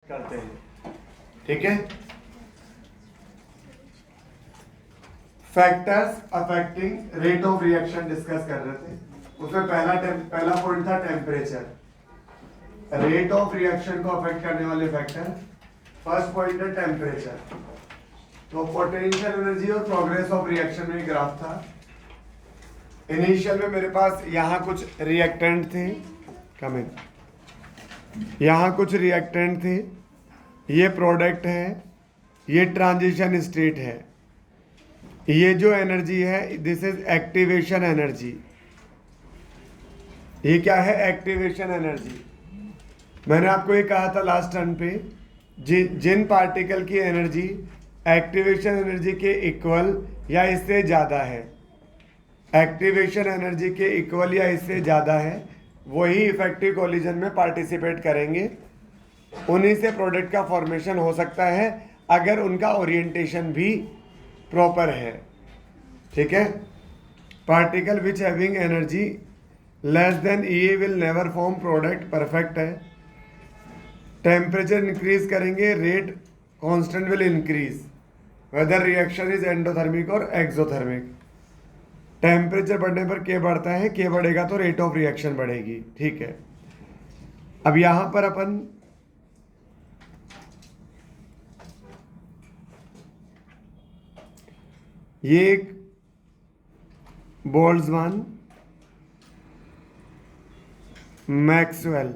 करते हैं। ठीक है, factors affecting rate of reaction discuss कर रहे थे। उसमें पहला पॉइंट था टेम्परेचर, रेट ऑफ रिएक्शन को अफेक्ट करने वाले फैक्टर। फर्स्ट पॉइंट है टेम्परेचर। तो पोटेंशियल एनर्जी और प्रोग्रेस ऑफ रिएक्शन में ग्राफ था। इनिशियल में मेरे पास यहाँ कुछ रिएक्टेंट थे, कमिंग, यहाँ कुछ रिएक्टेंट थे, ये प्रोडक्ट है, ये ट्रांजिशन स्टेट है, ये जो एनर्जी है दिस इज एक्टिवेशन एनर्जी। ये क्या है? Activation energy. मैंने आपको ये कहा था लास्ट टर्न पे, जिन पार्टिकल की एनर्जी एक्टिवेशन एनर्जी के इक्वल या इससे ज़्यादा है, एक्टिवेशन एनर्जी के इक्वल या इससे ज़्यादा है, वही इफेक्टिव कोलिजन में पार्टिसिपेट करेंगे। उन्हीं से प्रोडक्ट का फॉर्मेशन हो सकता है अगर उनका ओरिएंटेशन भी प्रॉपर है। ठीक है, particle which having energy less than E will never form product, perfect है। टेम्परेचर इंक्रीज करेंगे, rate constant will increase whether reaction is endothermic और एक्सोथर्मिक। टेम्परेचर बढ़ने पर के बढ़ता है, के बढ़ेगा तो रेट ऑफ रिएक्शन बढ़ेगी। ठीक है, अब यहां पर अपन ये एक बोल्ट्जमान, मैक्सवेल,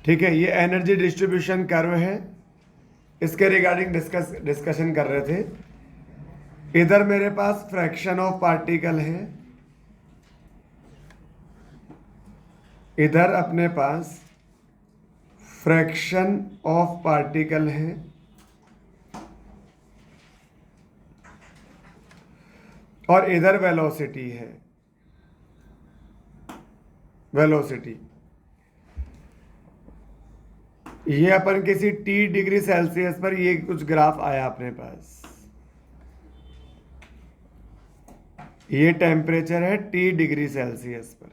ठीक है, ये एनर्जी डिस्ट्रीब्यूशन कर्व है, इसके रिगार्डिंग डिस्कशन कर रहे थे। इधर मेरे पास फ्रैक्शन ऑफ पार्टिकल है, इधर अपने पास फ्रैक्शन ऑफ पार्टिकल है, और इधर वेलोसिटी है, वेलोसिटी। ये अपन किसी T डिग्री सेल्सियस पर ये कुछ ग्राफ आया अपने पास, ये टेम्परेचर है T डिग्री सेल्सियस पर।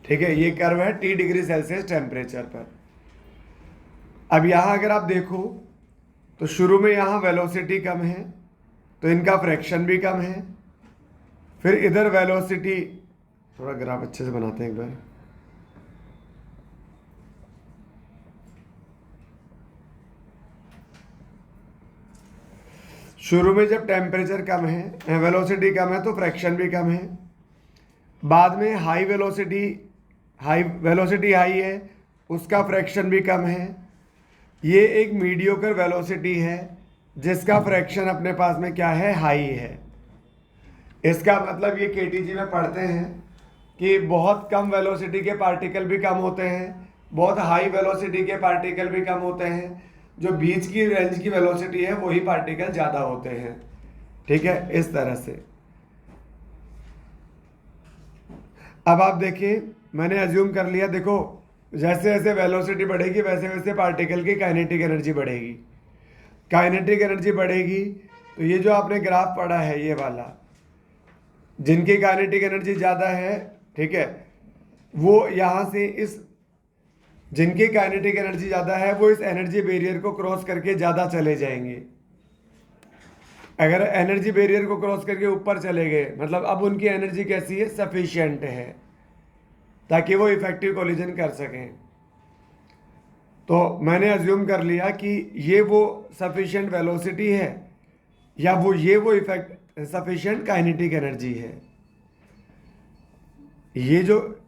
ठीक है, ये कर्व है T डिग्री सेल्सियस टेम्परेचर पर। अब यहां अगर आप देखो तो शुरू में यहां वेलोसिटी कम है तो इनका फ्रैक्शन भी कम है। फिर इधर वेलोसिटी, थोड़ा ग्राफ अच्छे से बनाते हैं एक बार। शुरू में जब टेम्परेचर कम है, वेलोसिटी कम है, तो फ्रैक्शन भी कम है। बाद में हाई वेलोसिटी हाई है, उसका फ्रैक्शन भी कम है। ये एक मीडियोकर वेलोसिटी है जिसका फ्रैक्शन अपने पास में क्या है? हाई है। इसका मतलब ये केटीजी में पढ़ते हैं कि बहुत कम वेलोसिटी के पार्टिकल भी कम होते हैं, बहुत हाई वेलोसिटी के पार्टिकल भी कम होते हैं, जो बीच की रेंज की वेलोसिटी है वही पार्टिकल ज़्यादा होते हैं। ठीक है, इस तरह से। अब आप देखिए, मैंने अज्यूम कर लिया, देखो जैसे जैसे वेलोसिटी बढ़ेगी वैसे वैसे पार्टिकल की काइनेटिक एनर्जी बढ़ेगी। काइनेटिक एनर्जी बढ़ेगी तो ये जो आपने ग्राफ पढ़ा है ये वाला, जिनकी काइनेटिक एनर्जी ज़्यादा है, ठीक है, वो यहाँ से इस, जिनकी काइनेटिक एनर्जी ज़्यादा है वो इस एनर्जी बैरियर को क्रॉस करके ज़्यादा चले जाएंगे। अगर एनर्जी बैरियर को क्रॉस करके ऊपर चले गए, मतलब अब उनकी एनर्जी कैसी है? सफिशिएंट है, ताकि वो इफेक्टिव कोलिजन कर सकें। तो मैंने अज्यूम कर लिया कि ये वो सफिशिएंट वेलोसिटी है या वो इफेक्ट सफिशिएंट काइनेटिक एनर्जी है। ये जो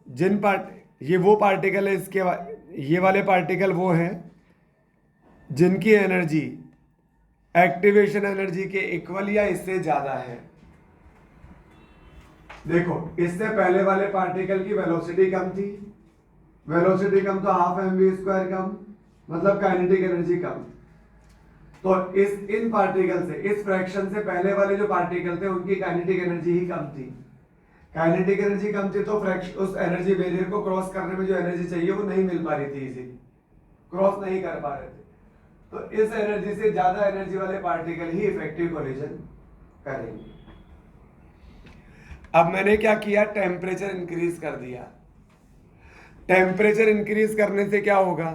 ये वो पार्टिकल है, ये वाले पार्टिकल वो हैं जिनकी एनर्जी एक्टिवेशन एनर्जी के इक्वल या इससे ज्यादा है। देखो, इससे पहले वाले पार्टिकल की वेलोसिटी कम थी, वेलोसिटी कम तो हाफ mv² कम, मतलब काइनेटिक एनर्जी कम। तो इन पार्टिकल से, इस फ्रैक्शन से पहले वाले जो पार्टिकल थे उनकी काइनेटिक एनर्जी ही कम थी। काइनेटिक एनर्जी कम थी तो उस एनर्जी बैरियर को क्रॉस करने में जो एनर्जी चाहिए वो नहीं मिल पा रही थी, इसी क्रॉस नहीं कर पा रहे थे। तो इस एनर्जी से ज्यादा एनर्जी वाले पार्टिकल ही इफेक्टिव कोलिजन करेंगे। अब मैंने क्या किया? टेम्परेचर इंक्रीज कर दिया। टेम्परेचर इंक्रीज करने से क्या होगा?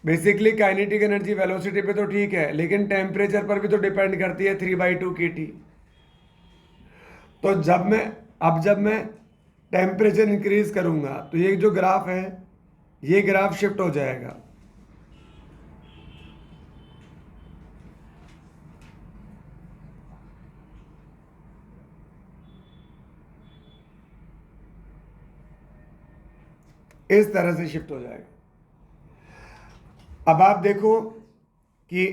बेसिकली काइनेटिक एनर्जी वेलोसिटी पे तो ठीक है, लेकिन टेम्परेचर पर भी तो डिपेंड करती है 3/2 kT। तो जब मैं टेम्परेचर इंक्रीज करूंगा तो ये जो ग्राफ है, ये ग्राफ शिफ्ट हो जाएगा। इस तरह से शिफ्ट हो जाएगा। अब आप देखो कि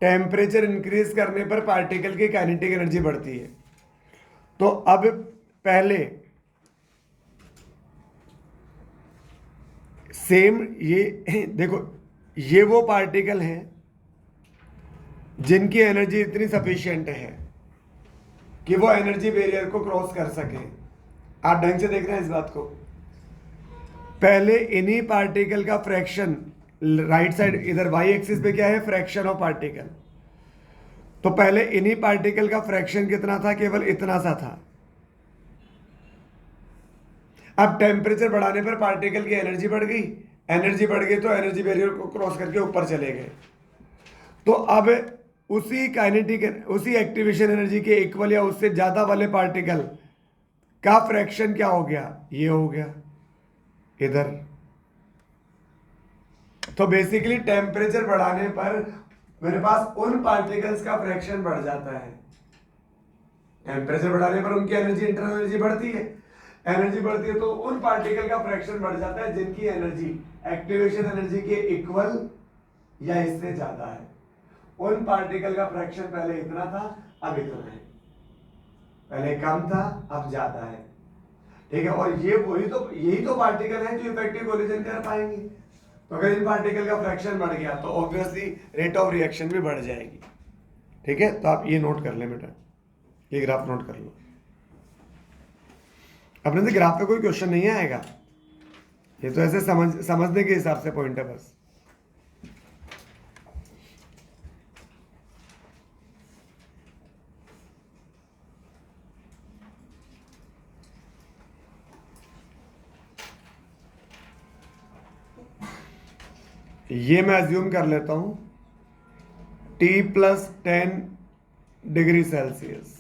टेम्परेचर इंक्रीज करने पर पार्टिकल की काइनेटिक एनर्जी बढ़ती है। तो अब पहले सेम ये देखो, ये वो पार्टिकल हैं जिनकी एनर्जी इतनी सफिशिएंट है कि वो एनर्जी बैरियर को क्रॉस कर सके। आप ढंग से देख रहे हैं इस बात को। पहले इन्हीं पार्टिकल का फ्रैक्शन, राइट साइड इधर वाई एक्सिस पे क्या है, फ्रैक्शन ऑफ पार्टिकल। तो पहले इन्हीं पार्टिकल का फ्रैक्शन कितना था, केवल इतना सा था। अब टेम्परेचर बढ़ाने पर पार्टिकल की एनर्जी बढ़ गई, एनर्जी बढ़ गई तो एनर्जी बैरियर को क्रॉस करके ऊपर चले गए। तो अब उसी एक्टिवेशन एनर्जी के इक्वल या उससे ज्यादा वाले पार्टिकल का फ्रैक्शन क्या हो गया, ये हो गया इधर। तो बेसिकली टेम्परेचर बढ़ाने पर मेरे पास उन पार्टिकल्स का फ्रैक्शन बढ़ जाता है। टेम्परेचर बढ़ाने पर उनकी एनर्जी, इंटरनल एनर्जी बढ़ती है। एनर्जी बढ़ती है तो उन पार्टिकल का फ्रैक्शन बढ़ जाता है जिनकी एनर्जी एक्टिवेशन एनर्जी के इक्वल या इससे ज्यादा है। उन पार्टिकल का फ्रैक्शन पहले इतना था, अब इतना है। पहले कम था, अब ज्यादा है। ठीक है। और यही तो पार्टिकल है जो इफेक्टिव कोलिजन कर पाएंगे। तो अगर इन पार्टिकल का फ्रैक्शन बढ़ गया तो ऑब्वियसली रेट ऑफ रिएक्शन भी बढ़ जाएगी। ठीक है। तो आप ये नोट कर लें बेटा, ये ग्राफ नोट कर लो। अपने से ग्राफ पे कोई क्वेश्चन नहीं आएगा, ये तो ऐसे समझने के हिसाब से पॉइंट है बस। ये मैं अज्यूम कर लेता हूं T+10 डिग्री सेल्सियस।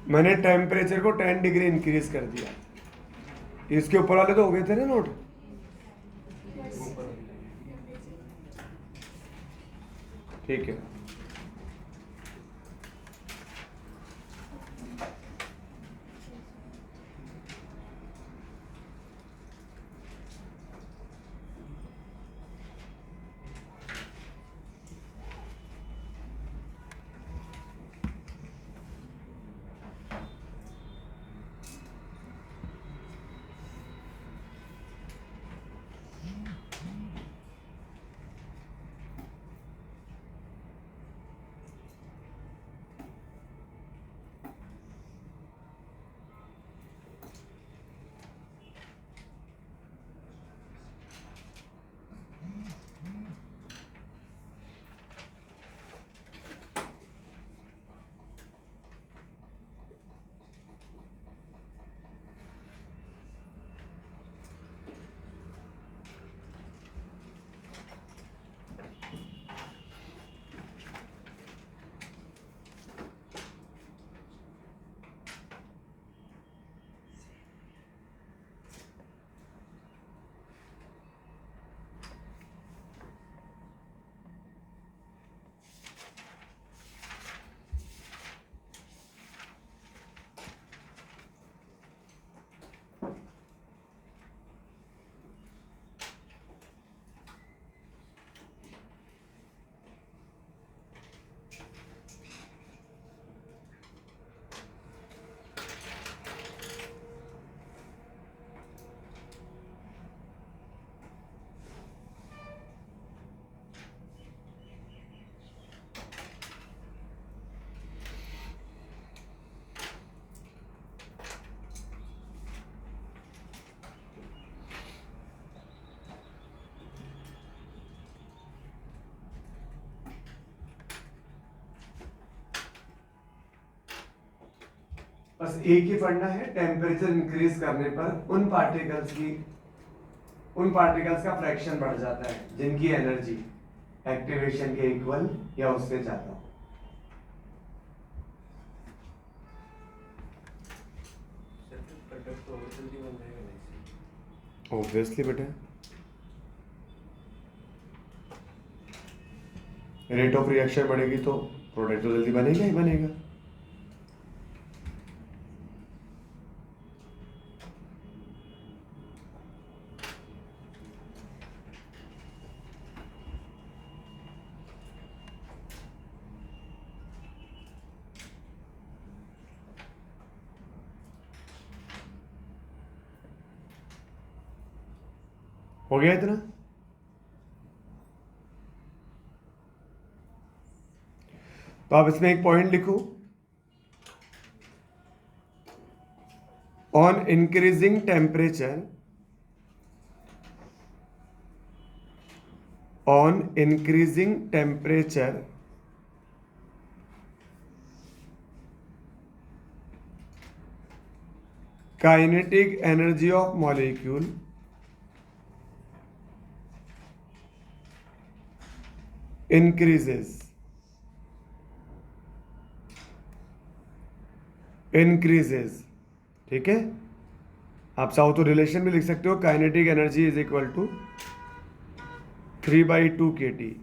मैंने टेम्परेचर को 10 डिग्री इंक्रीज कर दिया। इसके ऊपर वाले तो हो गए थे ना नोट। ठीक है। बस एक ही पढ़ना है, टेम्परेचर इंक्रीज करने पर उन पार्टिकल्स का फ्रैक्शन बढ़ जाता है जिनकी एनर्जी एक्टिवेशन के इक्वल या उससे ज्यादा हो। ऑब्वियसली बेटा, रेट ऑफ रिएक्शन बढ़ेगी तो प्रोडक्ट तो जल्दी बनेगा ही बनेगा। हो गया इतना? तो आप इसमें एक पॉइंट लिखो, on increasing temperature, on increasing temperature kinetic energy of molecule increases, ठीक है। आप चाहो तो रिलेशन भी लिख सकते हो, kinetic energy is equal to 3/2 kT।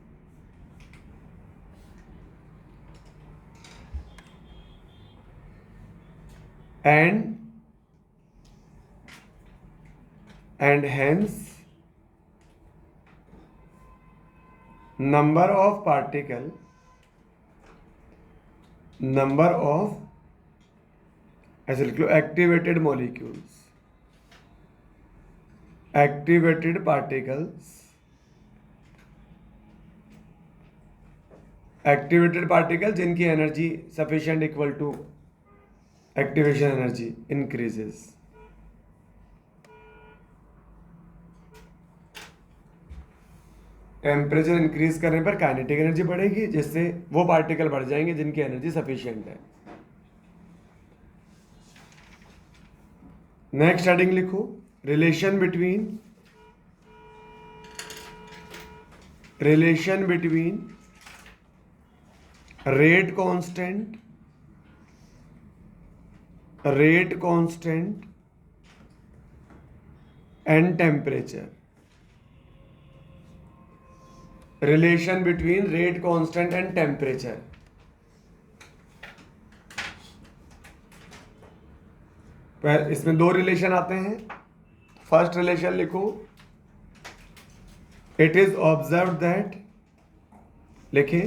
and hence number of ऐसे लिख लो, activated particles जिनकी energy sufficient equal to activation energy increases. Temperature increase करने पर काइनेटिक एनर्जी बढ़ेगी, जिससे वो पार्टिकल बढ़ जाएंगे जिनकी एनर्जी सफिशिएंट है। नेक्स्ट हेडिंग लिखो, relation between rate constant and temperature. Relation between rate constant and temperature. इसमें दो रिलेशन आते हैं। फर्स्ट रिलेशन लिखो, इट इज ऑब्जर्व दैट, लिखे,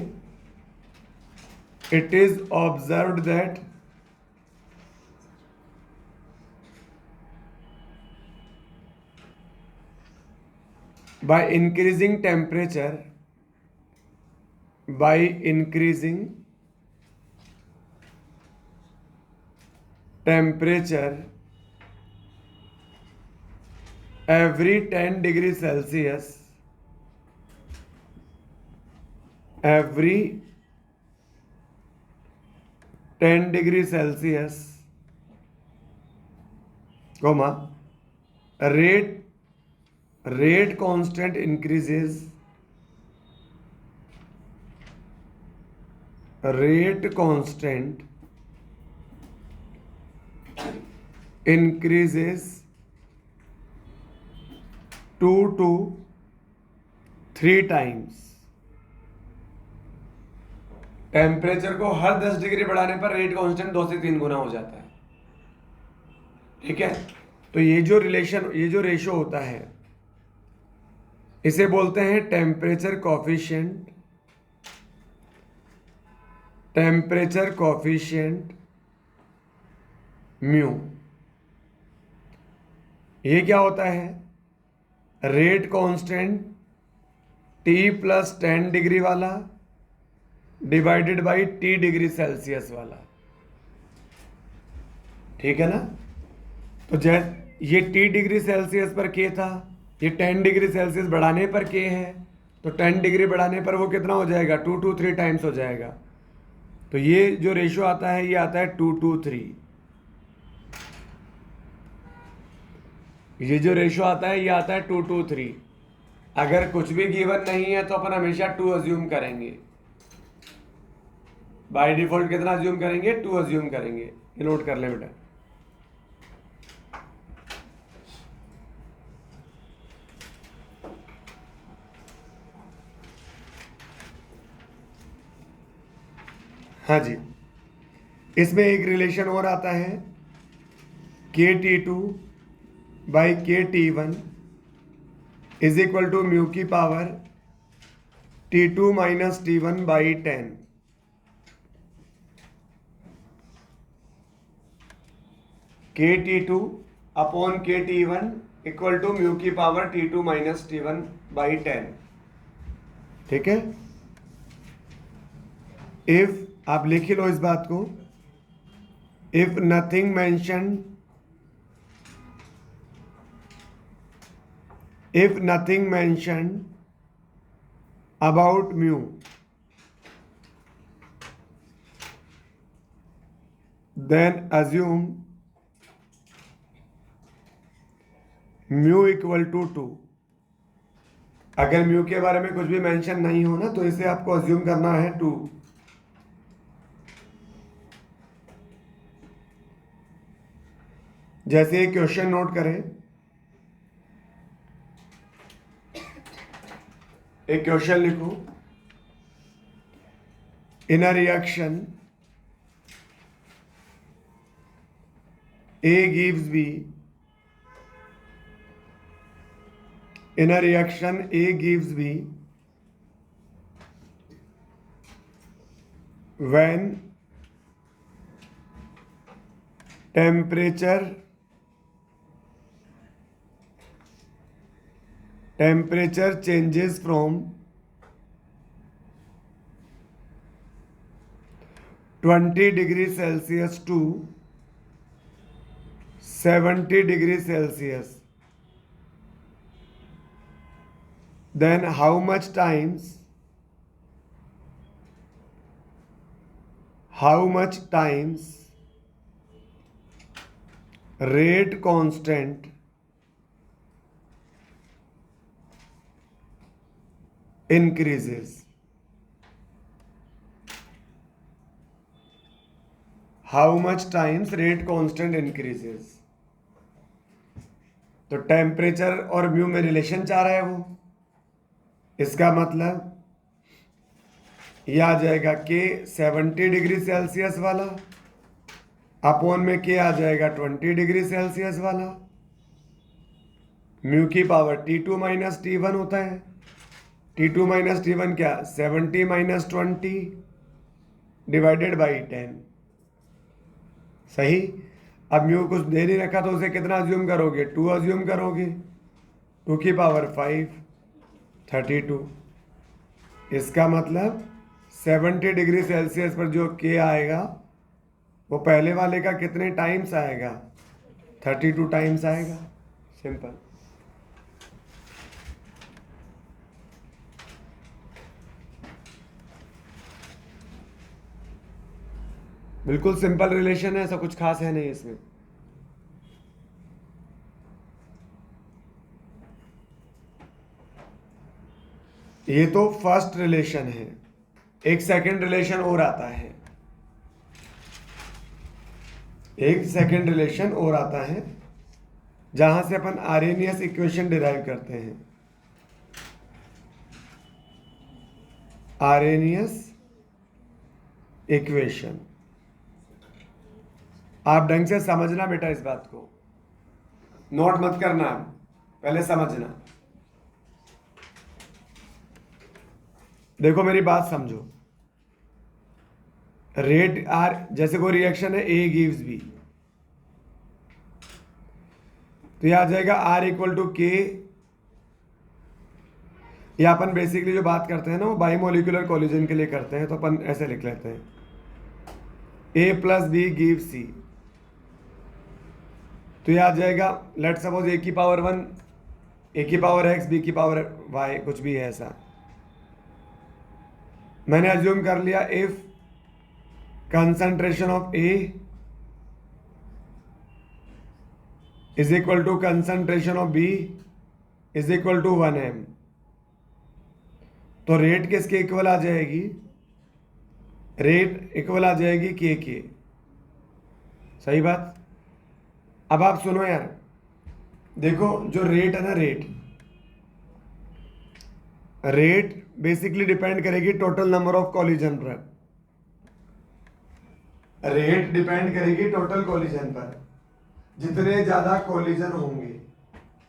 it is observe that by increasing temperature, every 10 degrees Celsius, comma, rate constant increases, two to 3 times। Temperature को हर 10 degree बढ़ाने पर रेट कांस्टेंट 2 से 3 गुना हो जाता है, ठीक है। तो ये जो रेशो होता है, इसे बोलते हैं टेम्परेचर कॉफिशिएंट म्यू। ये क्या होता है? रेट कांस्टेंट T + 10 डिग्री वाला divided by T degree Celsius वाला, ठीक है ना। तो ये T डिग्री सेल्सियस पर K था, ये 10 डिग्री सेल्सियस बढ़ाने पर K है, तो 10 डिग्री बढ़ाने पर वो कितना हो जाएगा? 2 to 3 टाइम्स हो जाएगा। तो ये जो रेशो आता है, ये आता है 2 to 3। ये जो रेशो आता है ये आता है 2:3। अगर कुछ भी गिवन नहीं है तो अपन हमेशा 2 अज्यूम करेंगे। बाय डिफॉल्ट कितना अज्यूम करेंगे? 2 अज्यूम करेंगे। ये नोट कर ले बेटा। हाँ जी, इसमें एक रिलेशन और आता है KT2 by KT1 is equal to mu की power T2 minus T1 by 10। KT2 upon KT1 equal to mu की power T2 minus T1 by 10। ठीक है, इफ आप लिख लो इस बात को, if nothing mention, if nothing mentioned about mu, then assume mu equal to 2। अगर म्यू के बारे में कुछ भी मेंशन नहीं हो ना तो इसे आपको अज्यूम करना है 2। जैसे एक क्वेश्चन नोट करें, एक क्वेश्चन लिखो, in a reaction A gives B, in a reaction A gives B when temperature changes from 20 degrees Celsius to 70 degrees Celsius, then how much times rate constant increases? How much times rate constant increases? तो temperature और mu में relation चाह रहा है वो। इसका मतलब ये आ जाएगा के 70 डिग्री सेल्सियस वाला अपॉन में के आ जाएगा 20 डिग्री सेल्सियस वाला। म्यू की पावर T2 माइनस T1 होता है। T2 माइनस T1 क्या? 70 माइनस 20 डिवाइडेड बाई 10। सही। अब म्यू कुछ दे नहीं रखा तो उसे कितना अज्यूम करोगे? 2 अज्यूम करोगे। 2 की पावर 5 32। इसका मतलब 70 डिग्री सेल्सियस पर जो के आएगा वो पहले वाले का कितने टाइम्स आएगा? 32 टाइम्स आएगा। सिंपल। बिल्कुल सिंपल रिलेशन है, ऐसा कुछ खास है नहीं इसमें। ये तो फर्स्ट रिलेशन है। एक सेकंड रिलेशन और आता है, जहां से अपन आरेनियस इक्वेशन डिराइव करते हैं। आरेनियस इक्वेशन आप ढंग से समझना बेटा, इस बात को नोट मत करना, पहले समझना। देखो मेरी बात समझो। रेट आर, जैसे कोई रिएक्शन है A गिव्स B, तो यह आ जाएगा R इक्वल टू के। या अपन बेसिकली जो बात करते हैं ना वो बाइमोलिकुलर कोलिजन के लिए करते हैं, तो अपन ऐसे लिख लेते हैं A plus B give C। तो यह आ जाएगा, लेट सपोज A की पावर 1, A की पावर X, B की पावर Y, कुछ भी है ऐसा। मैंने अज्यूम कर लिया if concentration of A is equal to concentration of B is equal to 1m। तो रेट किसके इक्वल आ जाएगी? रेट इक्वल आ जाएगी के। सही बात। अब आप सुनो यार, देखो जो रेट है ना, रेट बेसिकली डिपेंड करेगी टोटल नंबर ऑफ कॉलिजन पर। रेट डिपेंड करेगी टोटल कॉलिजन पर। जितने ज्यादा कॉलिजन होंगे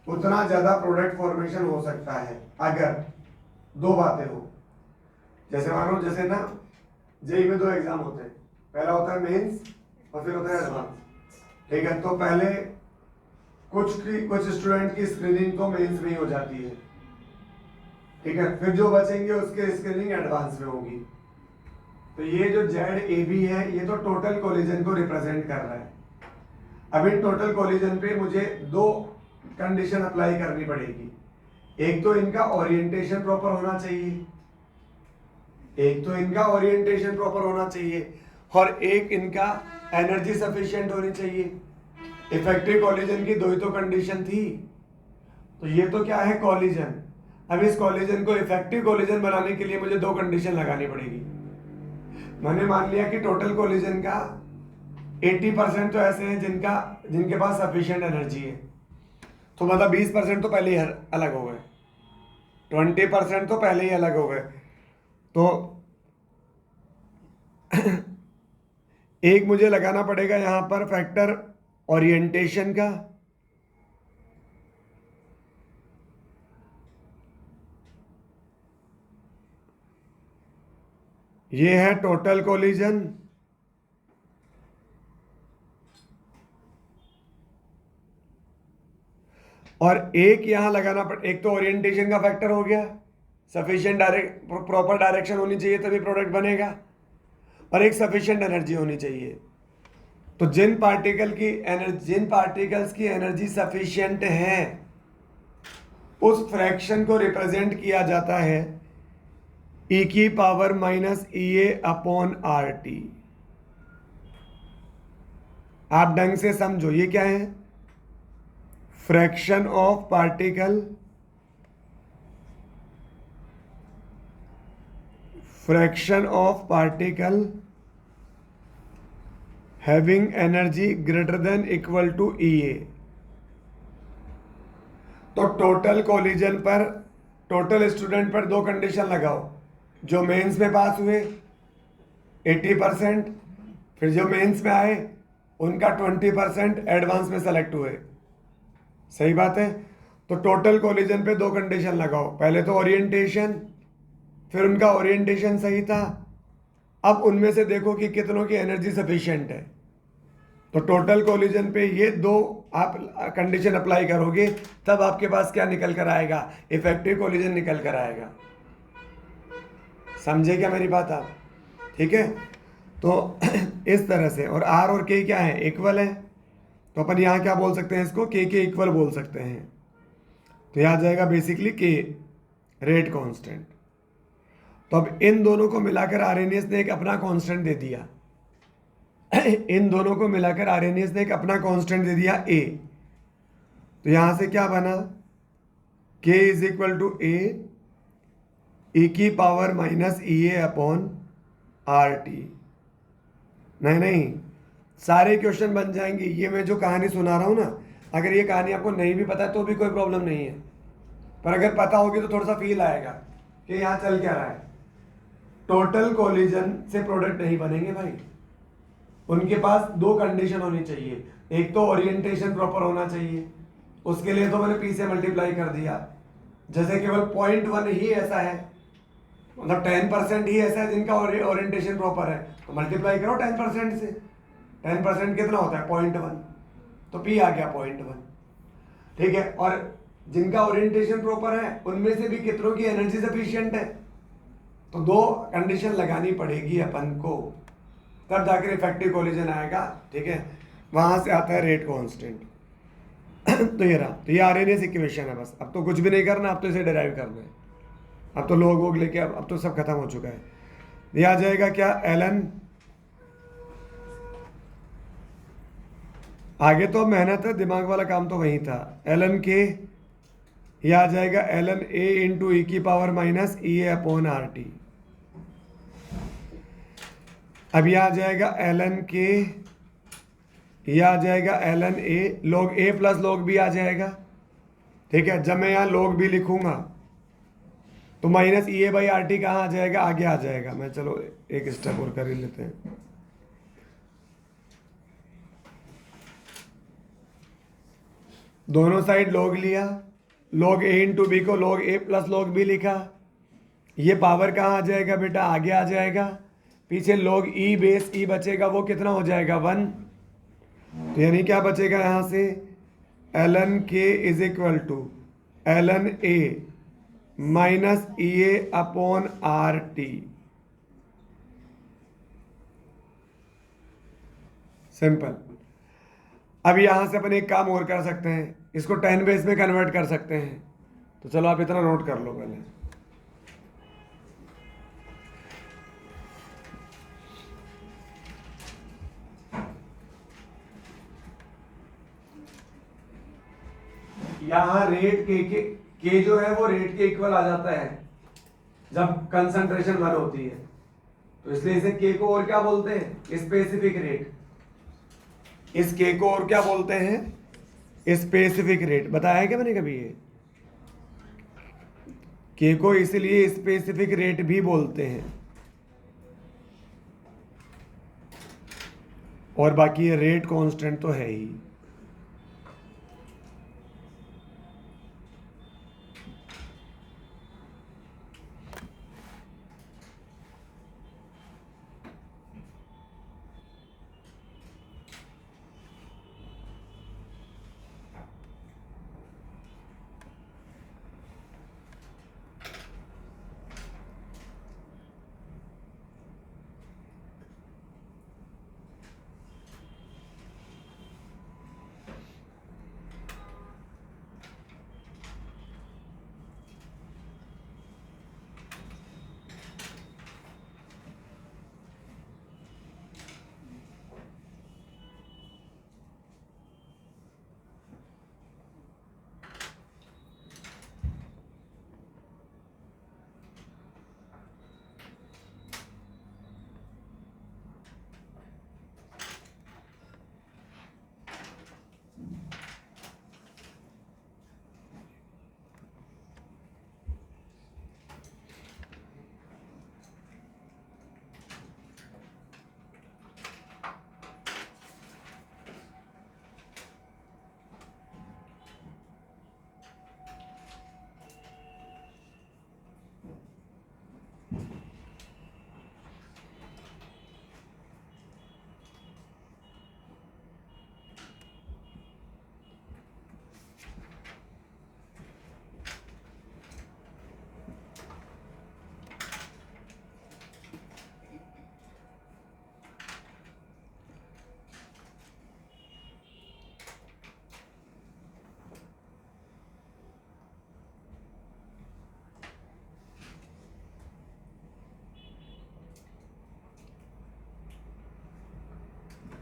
उतना ज्यादा प्रोडक्ट फॉर्मेशन हो सकता है, अगर दो बातें हो। जैसे मानो, जैसे ना जेई में दो एग्जाम होते हैं, पहला होता है मेंस और फिर होता है एडवांस। ठीक है, तो पहले कुछ स्टूडेंट की स्क्रीनिंग तो मेंस में ही हो जाती है। ठीक है, फिर जो बचेंगे उसके स्क्रीनिंग एडवांस में होगी। तो ये जो ZAB है ये तो टोटल कोलिजन को रिप्रेजेंट कर रहा है। अब इन टोटल कोलिजन पे मुझे दो कंडीशन अप्लाई करनी पड़ेगी। एक तो इनका ओरिएंटेशन प्रॉपर होना चाहिए, और एक इनका एनर्जी सफिशिएंट होनी चाहिए। इफेक्टिव कोलिजन की दो ही तो कंडीशन थी। तो ये तो क्या है, कोलिजन। अब इस कोलिजन को इफेक्टिव कोलिजन बनाने के लिए मुझे दो कंडीशन लगानी पड़ेगी। मैंने मान लिया कि टोटल कोलिजन का 80% तो ऐसे हैं जिनके पास सफिशिएंट एनर्जी है, तो मतलब 20% तो पहले ही अलग हो गए, 20% तो पहले ही अलग हो गए। तो एक मुझे लगाना पड़ेगा यहां पर फैक्टर ओरिएंटेशन का, ये है टोटल कोलिजन, और एक यहां लगाना एक तो ओरिएंटेशन का फैक्टर हो गया, सफिशिएंट प्रॉपर डायरेक्शन होनी चाहिए तभी प्रोडक्ट बनेगा, और एक सफिशिएंट एनर्जी होनी चाहिए। तो जिन पार्टिकल्स की एनर्जी सफिशिएंट है उस फ्रैक्शन को रिप्रेजेंट किया जाता है e की पावर -EA/RT। आप ढंग से समझो, ये क्या है? Fraction of particle having energy greater than equal to EA। तो टोटल कोलिजन पर, टोटल स्टूडेंट पर दो कंडीशन लगाओ। जो मेंस में पास हुए 80%, फिर जो मेंस में आए उनका 20% एडवांस में सेलेक्ट हुए। सही बात है। तो टोटल कोलिजन पे दो कंडीशन लगाओ, पहले तो ओरिएंटेशन, फिर उनका ओरिएंटेशन सही था। अब उनमें से देखो कि कितनों की एनर्जी सफिशिएंट है। तो टोटल कोलिजन पे ये दो आप कंडीशन अप्लाई करोगे तब आपके पास क्या निकल कर आएगा? इफेक्टिव कोलिजन निकल कर आएगा। समझे क्या मेरी बात आप? ठीक है, तो इस तरह से। और R और K क्या है? इक्वल है, तो अपन यहाँ क्या बोल सकते हैं? इसको K के इक्वल बोल सकते हैं। तो यहाँ जाएगा बेसिकली K, रेट कांस्टेंट। तो अब इन दोनों को मिलाकर आर्हेनियस ने एक अपना कांस्टेंट दे दिया इन दोनों को मिलाकर आर्हेनियस ने एक अपना कांस्टेंट दे दिया A। तो यहां से क्या बना? K is equal to E की पावर -EA/RT। नहीं, सारे क्वेश्चन बन जाएंगे। ये मैं जो कहानी सुना रहा हूं ना, अगर ये कहानी आपको नहीं भी पता है तो भी कोई प्रॉब्लम नहीं है, पर अगर पता होगी तो थोड़ा सा फील आएगा कि यहाँ चल क्या रहा है। टोटल कोलिजन से प्रोडक्ट नहीं बनेंगे भाई, उनके पास दो कंडीशन होनी चाहिए। एक तो ओरिएंटेशन प्रॉपर होना चाहिए, उसके लिए तो मैंने P से मल्टीप्लाई कर दिया। जैसे केवल 0.1 ही ऐसा है, मतलब 10% ही ऐसा है जिनका ओरिएंटेशन प्रॉपर है, तो मल्टीप्लाई करो 10% से। 10% कितना होता है? 0.1, तो P आ गया 0.1। ठीक है, और जिनका ओरिएंटेशन प्रॉपर है उनमें से भी कितनों की एनर्जी सफिशिएंट है? तो दो कंडीशन लगानी पड़ेगी अपन को, तब जाकर इफेक्टिव कोलिजन आएगा। ठीक है, वहां से आता है रेट कांस्टेंट तो ये रहा, तो ये आरएनएस इक्वेशन है। बस अब तो कुछ भी नहीं करना, अब तो इसे डिराइव करना है। अब तो लोग लेके अब तो सब खत्म हो चुका है। ये आ जाएगा क्या? ln आगे तो मेहनत है, दिमाग वाला काम तो वही था। ln के ये आ जाएगा ln a इंटू ई की पावर माइनस ई ए अपॉन आर टी। अब ये आ जाएगा ln के, ये आ जाएगा ln a, log a plus log b आ जाएगा। ठीक है, जब मैं यहाँ log b लिखूंगा तो minus E A by R T कहाँ आ जाएगा, आगे आ जाएगा। मैं चलो एक स्टेप और कर ही लेते हैं। दोनों साइड log लिया, log a इंटू बी को log a plus log b लिखा। ये पावर कहाँ आ जाएगा बेटा, आगे आ जाएगा। पीछे log e बेस e बचेगा, वो कितना हो जाएगा 1। तो यानी क्या बचेगा यहाँ से, ln k is equal to ln a minus E A upon R T. Simple. अब यहां से अपन एक काम और कर सकते हैं, इसको 10 बेस में कन्वर्ट कर सकते हैं। तो चलो आप इतना नोट कर लो पहले। यहां रेट के जो है वो रेट के इक्वल आ जाता है जब कंसंट्रेशन 1 होती है। तो इसलिए इसे के को और क्या बोलते हैं, स्पेसिफिक रेट। इस के को और क्या बोलते हैं, स्पेसिफिक रेट। बताया है क्या मैंने कभी ये, के को इसलिए स्पेसिफिक रेट भी बोलते हैं। और बाकी ये रेट कांस्टेंट तो है ही।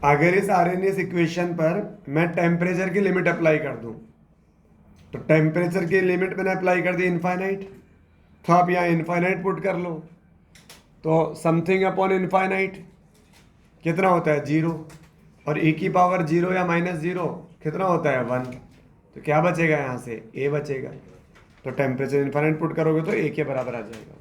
अगर इस आरएनएस इक्वेशन पर मैं टेम्परेचर की लिमिट अप्लाई कर दूं, तो टेम्परेचर की लिमिट मैंने अप्लाई कर दी इनफाइनाइट, तो आप यहाँ इनफाइनाइट पुट कर लो। तो समथिंग अपॉन इनफाइनाइट कितना होता है 0, और e की पावर 0 या माइनस 0 कितना होता है 1। तो क्या बचेगा यहाँ से, a बचेगा। तो टेम्परेचर इनफाइनाइट पुट करोगे तो a के बराबर आ जाएगा।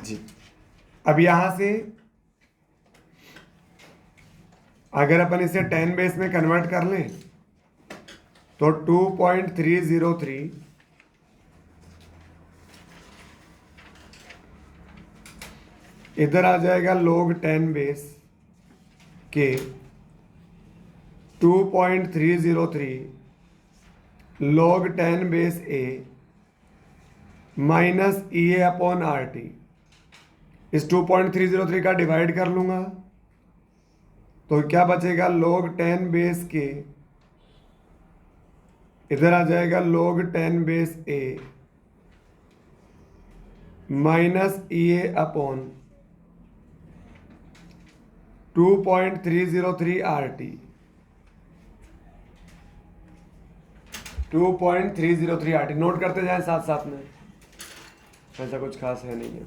जी। अब यहाँ से अगर अपन इसे 10 बेस में कन्वर्ट कर लें तो 2.303 इधर आ जाएगा log 10 बेस के 2.303 log 10 base a minus E A upon R T. इस 2.303 का डिवाइड कर लूंगा तो क्या बचेगा, log 10 बेस के इधर आ जाएगा log 10 base a minus E A upon 2.303 R T. 2.303 R T note करते जाएं साथ साथ में, ऐसा कुछ खास है नहीं है।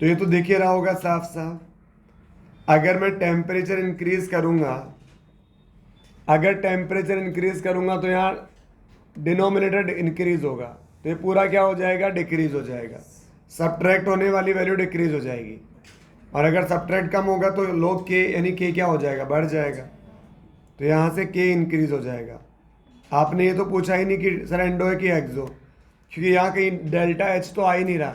तो ये तो दिख ही रहा होगा साफ साफ। अगर मैं टेम्परेचर इंक्रीज करूंगा, अगर टेम्परेचर इंक्रीज करूंगा तो यहाँ डिनोमिनेटर इंक्रीज होगा, तो ये पूरा क्या हो जाएगा, डिक्रीज हो जाएगा। सब्ट्रैक्ट होने वाली वैल्यू डिक्रीज हो जाएगी, और अगर सब्ट्रैक्ट कम होगा तो log के यानी के क्या हो जाएगा, बढ़ जाएगा। तो यहाँ से के इंक्रीज हो जाएगा। आपने ये तो पूछा ही नहीं कि सर एंडो है कि एक्सो, क्योंकि यहाँ कहीं डेल्टा एच तो आ ही नहीं रहा।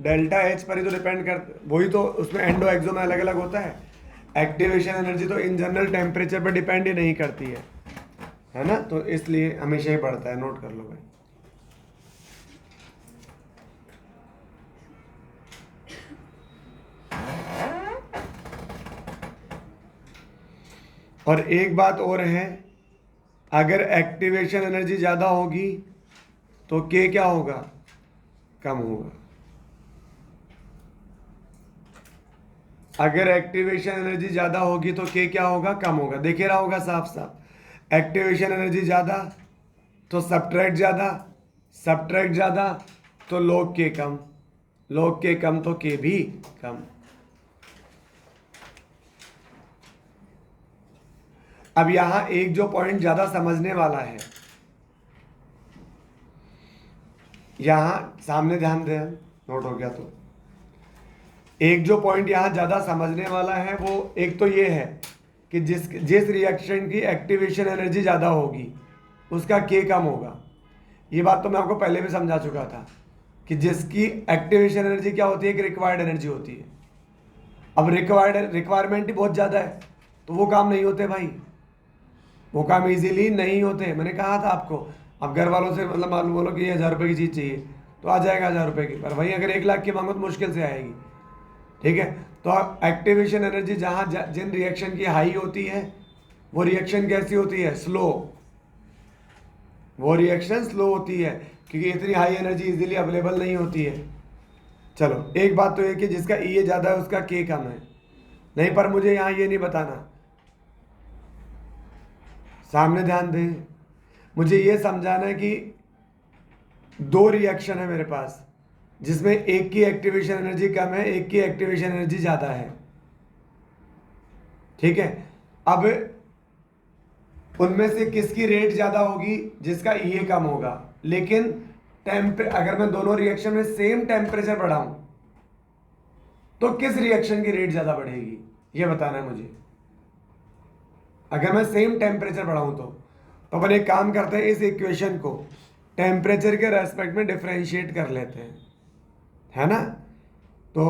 डेल्टा एच पर ही तो डिपेंड कर, वही तो उसमें एंडो एक्सो में अलग अलग होता है। एक्टिवेशन एनर्जी तो इन जनरल टेम्परेचर पर डिपेंड ही नहीं करती है ना, तो इसलिए हमेशा ही बढ़ता है। नोट कर लो भाई। और एक बात और है, अगर एक्टिवेशन एनर्जी ज़्यादा होगी तो के क्या होगा, कम होगा। अगर एक्टिवेशन एनर्जी ज़्यादा होगी तो के क्या होगा, कम होगा। देखे रहा होगा साफ साफ। एक्टिवेशन एनर्जी ज़्यादा तो सब्ट्रैक्ट ज़्यादा, सब्ट्रैक्ट ज़्यादा तो log के कम, log के कम तो के भी कम। अब यहां एक जो पॉइंट ज्यादा समझने वाला है, यहां सामने ध्यान दें, नोट हो गया तो एक जो पॉइंट यहां ज्यादा समझने वाला है वो एक तो ये है कि जिस रिएक्शन की एक्टिवेशन एनर्जी ज्यादा होगी उसका के कम होगा। ये बात तो मैं आपको पहले भी समझा चुका था कि जिसकी एक्टिवेशन एनर्जी क्या होती है, कि रिक्वायर्ड एनर्जी होती है। अब रिक्वायरमेंट ही बहुत ज़्यादा है तो वो काम नहीं होते भाई, वो काम इजीली नहीं होते। मैंने कहा था आपको, अब घर वालों से मतलब मालूम बोलो कि 1000 रुपये की चीज़ चाहिए तो आ जाएगा 1000 रुपये की, पर वहीं अगर 1 लाख की मांगो तो मुश्किल से आएगी। ठीक है, तो एक्टिवेशन एनर्जी जहाँ जिन रिएक्शन की हाई होती है वो रिएक्शन कैसी होती है, स्लो। वो रिएक्शन स्लो होती है क्योंकि इतनी हाई एनर्जी इजीली अवेलेबल नहीं होती है। चलो एक बात तो ये कि जिसका ई ज़्यादा है उसका के कम है, नहीं पर मुझे यहाँ ये नहीं बताना, सामने ध्यान दें। मुझे ये समझाना है कि 2 रिएक्शन है मेरे पास जिसमें एक की एक्टिवेशन एनर्जी कम है, एक की एक्टिवेशन एनर्जी ज़्यादा है। ठीक है, अब उनमें से किसकी रेट ज़्यादा होगी, जिसका ई कम होगा। लेकिन अगर मैं दोनों रिएक्शन में सेम टेम्परेचर बढ़ाऊं तो किस रिएक्शन की रेट ज़्यादा बढ़ेगी, ये बताना है मुझे। अगर मैं सेम टेम्परेचर बढ़ाऊं तो अपन एक काम करते हैं, इस इक्वेशन को टेम्परेचर के रेस्पेक्ट में डिफरेंशिएट कर लेते हैं, है ना। तो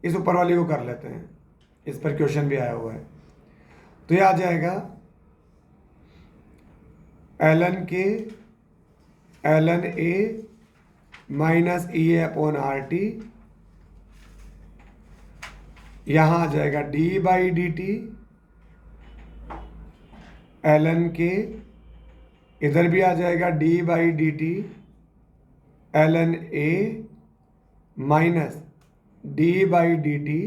इस ऊपर वाली को कर लेते हैं, इस पर क्वेश्चन भी आया हुआ है। तो ये आ जाएगा ln के ln a minus E A upon R T, यहां आ जाएगा d by d t ln के, इधर भी आ जाएगा d by d t ln A minus D by d T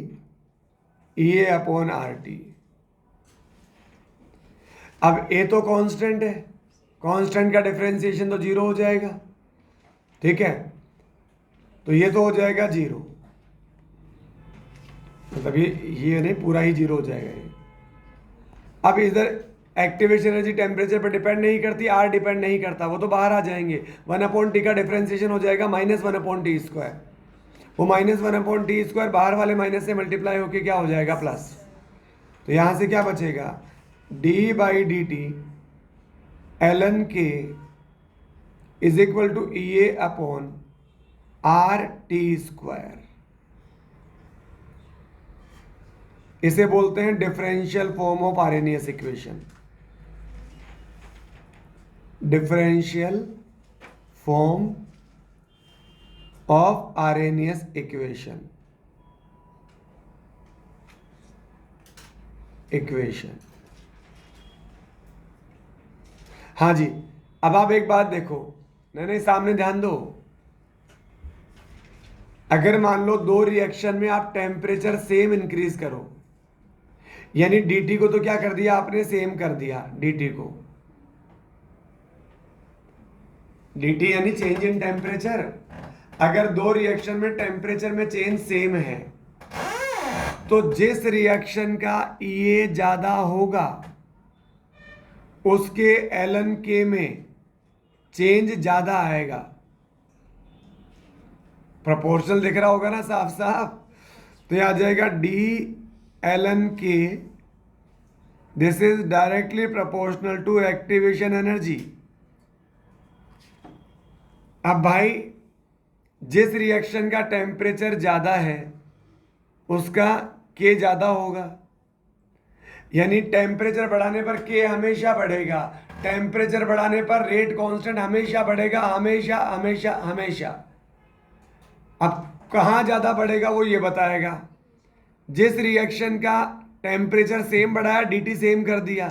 A upon R T. अब ए तो कांस्टेंट है, कांस्टेंट का डिफरेंशिएशन तो जीरो हो जाएगा, ठीक है, तो ये तो हो जाएगा जीरो, मतलब ये नहीं, पूरा ही जीरो हो जाएगा ये। अब इधर एक्टिवेशन एनर्जी टेम्परेचर पर डिपेंड नहीं करती, आर डिपेंड नहीं करता, वो तो बाहर आ जाएंगे। 1/t का डिफरेंशिएशन हो जाएगा -1/t², वो -1/t² बाहर वाले माइनस से मल्टीप्लाई होके क्या हो जाएगा प्लस। तो यहां से क्या बचेगा, d by d t ln k is equal to E A upon R T. इसे बोलते हैं differential form of Arrhenius equation, differential form of Arrhenius equation. हाँ जी, अब आप एक बात देखो, नहीं सामने ध्यान दो। अगर मान लो दो रिएक्शन में आप टेम्परेचर सेम इंक्रीज करो, यानी dt को तो क्या कर दिया आपने, सेम कर दिया dt को, dt यानी चेंज इन टेम्परेचर। अगर दो रिएक्शन में टेम्परेचर में चेंज सेम है तो जिस रिएक्शन का EA ज्यादा होगा उसके ln k में चेंज ज्यादा आएगा। प्रोपोर्शनल दिख रहा होगा ना साफ साफ, तो यह आ जाएगा d ln k, this is directly proportional to activation energy. अब भाई जिस रिएक्शन का टेम्परेचर ज्यादा है उसका k ज्यादा होगा, यानी टेम्परेचर बढ़ाने पर k हमेशा बढ़ेगा, टेम्परेचर बढ़ाने पर रेट कांस्टेंट हमेशा बढ़ेगा, हमेशा हमेशा हमेशा। अब कहाँ ज्यादा बढ़ेगा वो ये बताएगा। जिस रिएक्शन का टेम्परेचर सेम बढ़ाया, dt सेम कर दिया,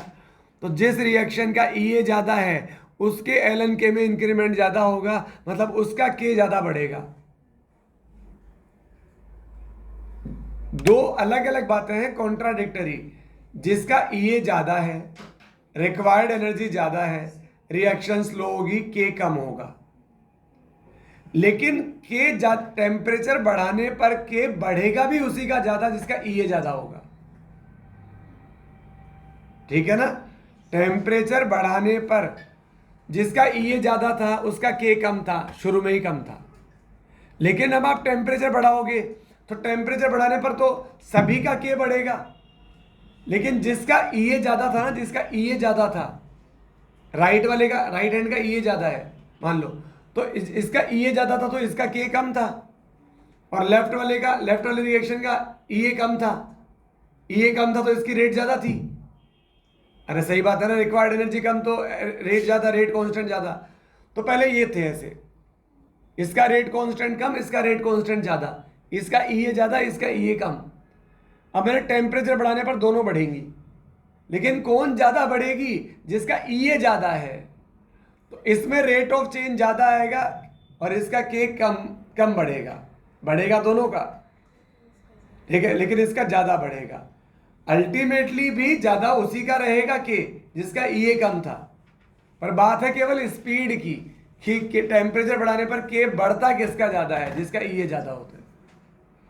तो जिस रिएक्शन का EA ज्यादा है उसके ln k में इंक्रीमेंट ज्यादा होगा, मतलब उसका k ज्यादा बढ़ेगा। दो अलग अलग बातें हैं, कॉन्ट्राडिक्टरी। जिसका EA ज्यादा है, रिक्वायर्ड एनर्जी ज्यादा है, रिएक्शन स्लो होगी, k कम होगा। लेकिन k टेम्परेचर बढ़ाने पर k बढ़ेगा भी उसी का ज्यादा जिसका EA ज्यादा होगा, ठीक है ना। टेम्परेचर बढ़ाने पर जिसका EA ज्यादा था उसका k कम था, शुरू में ही कम था, लेकिन अब आप टेम्परेचर बढ़ाओगे तो टेम्परेचर बढ़ाने पर तो सभी का k बढ़ेगा, लेकिन जिसका EA ज्यादा था ना, जिसका EA ज्यादा था, राइट वाले का, राइट हैंड का EA ज्यादा है मान लो, तो इसका EA ज्यादा था तो इसका k कम था, और लेफ्ट वाले का, लेफ्ट वाले रिएक्शन का EA कम था, EA कम था तो इसकी रेट ज्यादा थी। अरे सही बात है ना, रिक्वायर्ड एनर्जी कम तो रेट ज्यादा, रेट कांस्टेंट ज्यादा। तो पहले ये थे ऐसे, इसका रेट कांस्टेंट कम, इसका रेट कांस्टेंट ज्यादा, इसका EA ज्यादा, इसका EA कम। अब मेरे टेम्परेचर बढ़ाने पर दोनों बढ़ेंगी, लेकिन कौन ज्यादा बढ़ेगी, जिसका EA ज्यादा है, तो इसमें रेट ऑफ चेंज ज्यादा आएगा और इसका k कम बढ़ेगा दोनों का, ठीक है, लेकिन इसका ज्यादा बढ़ेगा। अल्टीमेटली भी ज्यादा उसी का रहेगा k जिसका EA कम था, पर बात है केवल स्पीड की कि टेम्परेचर बढ़ाने पर k बढ़ता किसका ज्यादा है, जिसका EA ज्यादा होता है।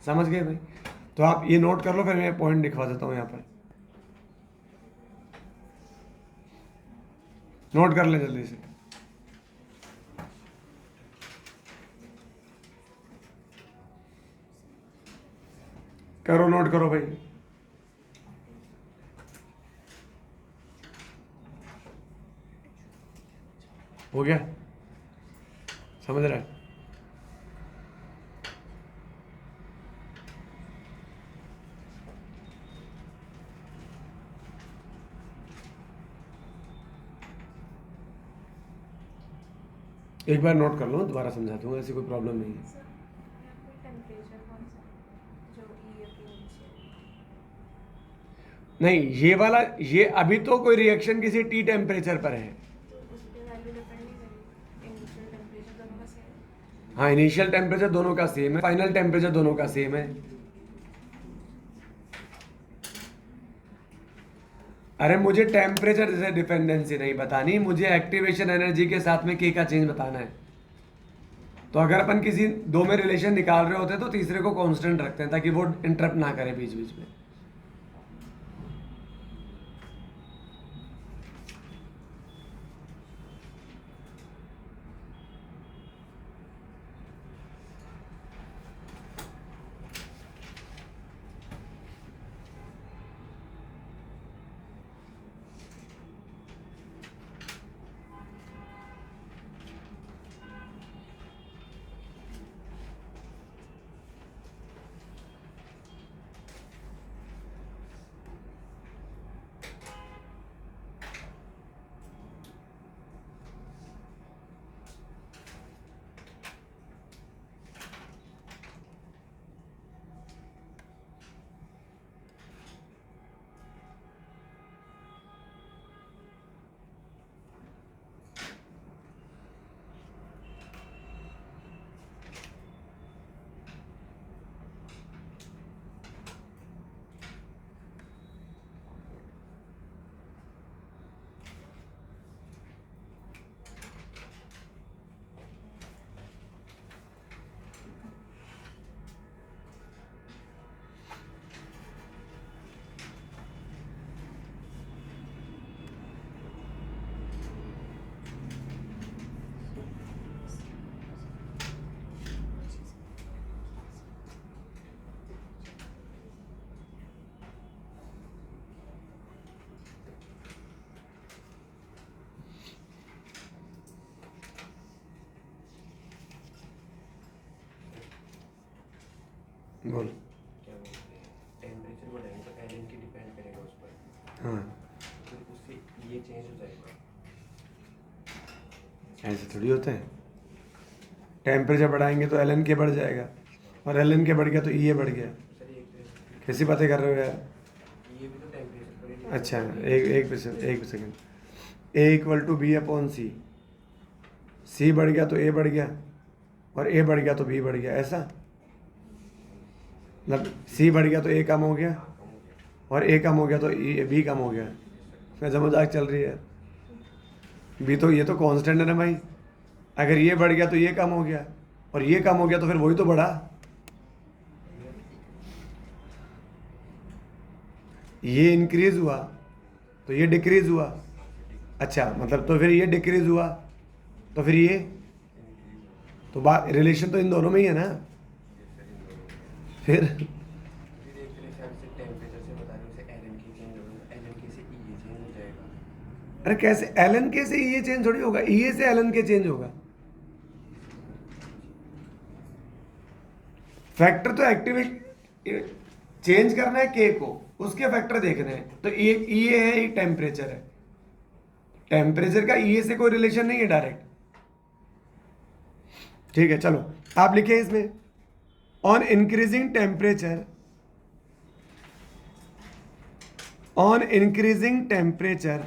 समझ गए भाई? तो आप ये नोट कर लो, फिर मैं पॉइंट दिखा देता हूं, यहां पर नोट कर ले जल्दी से। करो, नोट करो भाई। हो गया, समझ रहा है? एक बार नोट कर लो, दोबारा समझा दूंगा, ऐसी कोई प्रॉब्लम नहीं है। नहीं, ये वाला, ये अभी तो कोई रिएक्शन किसी T टेम्परेचर पर है, हाँ, इनिशियल टेम्परेचर दोनों का सेम है, फाइनल टेम्परेचर दोनों का सेम है। अरे मुझे टेम्परेचर से डिपेंडेंसी नहीं बतानी, मुझे एक्टिवेशन एनर्जी के साथ में के का चेंज बताना है। तो अगर अपन किसी दो में रिलेशन निकाल रहे होते हैं तो तीसरे को कांस्टेंट रखते हैं ताकि वो इंटरप्ट ना करे बीच बीच में। बोल। क्या बोलते हैं, टेम्परेचर बढ़ाएंगे तो एलन की डिपेंड करेगा उस पर, हाँ, तो उससे ये चेंज हो जाएगा। ऐसे थोड़ी होता है। टेम्परेचर बढ़ाएंगे तो एल के बढ़ जाएगा, और एल के बढ़ गया तो ई बढ़ गया। सर एक तरह कैसी बातें कर रहे हो यार। ये भी तो टेम्परेचर पर ही depend अच्छा, करती है। एक second. A equal to B upon C, C बढ़ गया तो ए बढ़ गया, और ए बढ़ गया तो बी बढ़ गया, ऐसा मतलब सी बढ़ गया तो ए कम हो गया, कम हो गया। और ए कम हो गया तो बी कम हो गया। मैं मजाक चल रही है। बी तो ये तो कांस्टेंट है ना भाई। अगर ये बढ़ गया तो ये कम हो गया, और ये कम हो गया तो फिर वही तो बढ़ा। ये इंक्रीज हुआ तो ये डिक्रीज हुआ। अच्छा, मतलब तो फिर ये डिक्रीज हुआ तो फिर ये, तो बात रिलेशन तो इन दोनों में ही है ना। फिर फिर एक तरह से आपसे टेम्परेचर से बता रहे हो, उसे एलन की चेंज होगा, एलन के से ई चेंज हो जाएगा। अरे कैसे एलन के से ये चेंज थोड़ी होगा, ई से एलन के चेंज होगा। फैक्टर तो एक्टिवेट चेंज करना है के को, उसके फैक्टर देखने हैं। तो एक ई है, एक टेम्परेचर है। टेम्परेचर का ई से कोई रिलेशन नहीं है डायरेक्ट। ठीक है, चलो आप लिखे इसमें, on increasing temperature, on increasing temperature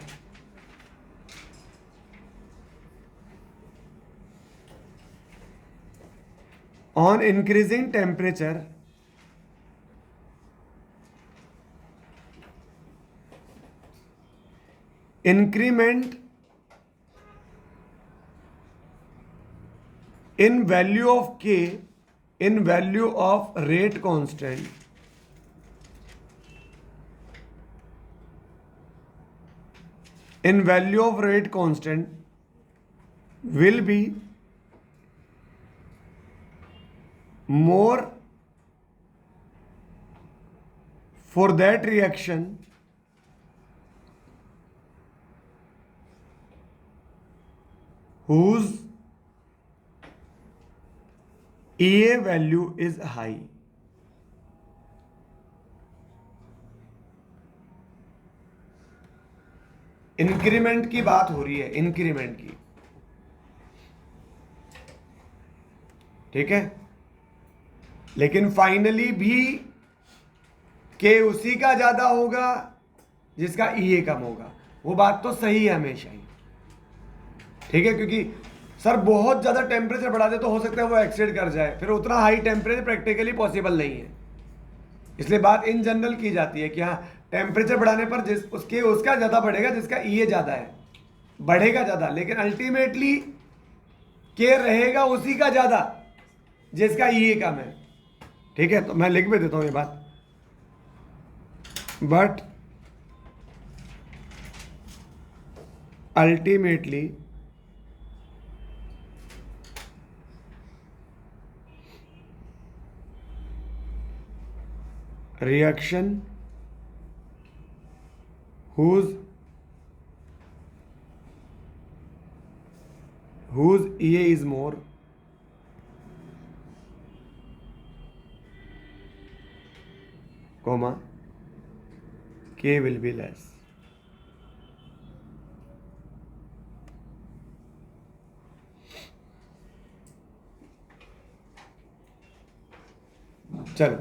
on increasing temperature, increment in value of k, in value of rate constant, in value of rate constant will be more for that reaction whose EA value is high. Increment की बात हो रही है, increment की, ठीक है। लेकिन finally भी के उसी का ज्यादा होगा जिसका ईए कम होगा। वो बात तो सही है हमेशा ही, ठीक है, क्योंकि सर बहुत ज़्यादा टेम्परेचर बढ़ा दे तो हो सकता है वो एक्सीड कर जाए, फिर उतना हाई टेम्परेचर प्रैक्टिकली पॉसिबल नहीं है। इसलिए बात इन जनरल की जाती है कि हाँ टेम्परेचर बढ़ाने पर जिस उसके उसका ज़्यादा बढ़ेगा जिसका ई ज़्यादा है, बढ़ेगा ज़्यादा, लेकिन अल्टीमेटली के रहेगा उसी का ज़्यादा जिसका ई कम है। ठीक है, तो मैं लिख भी देता हूँ ये बात, but ultimately reaction whose EA is more comma K will be less। चलो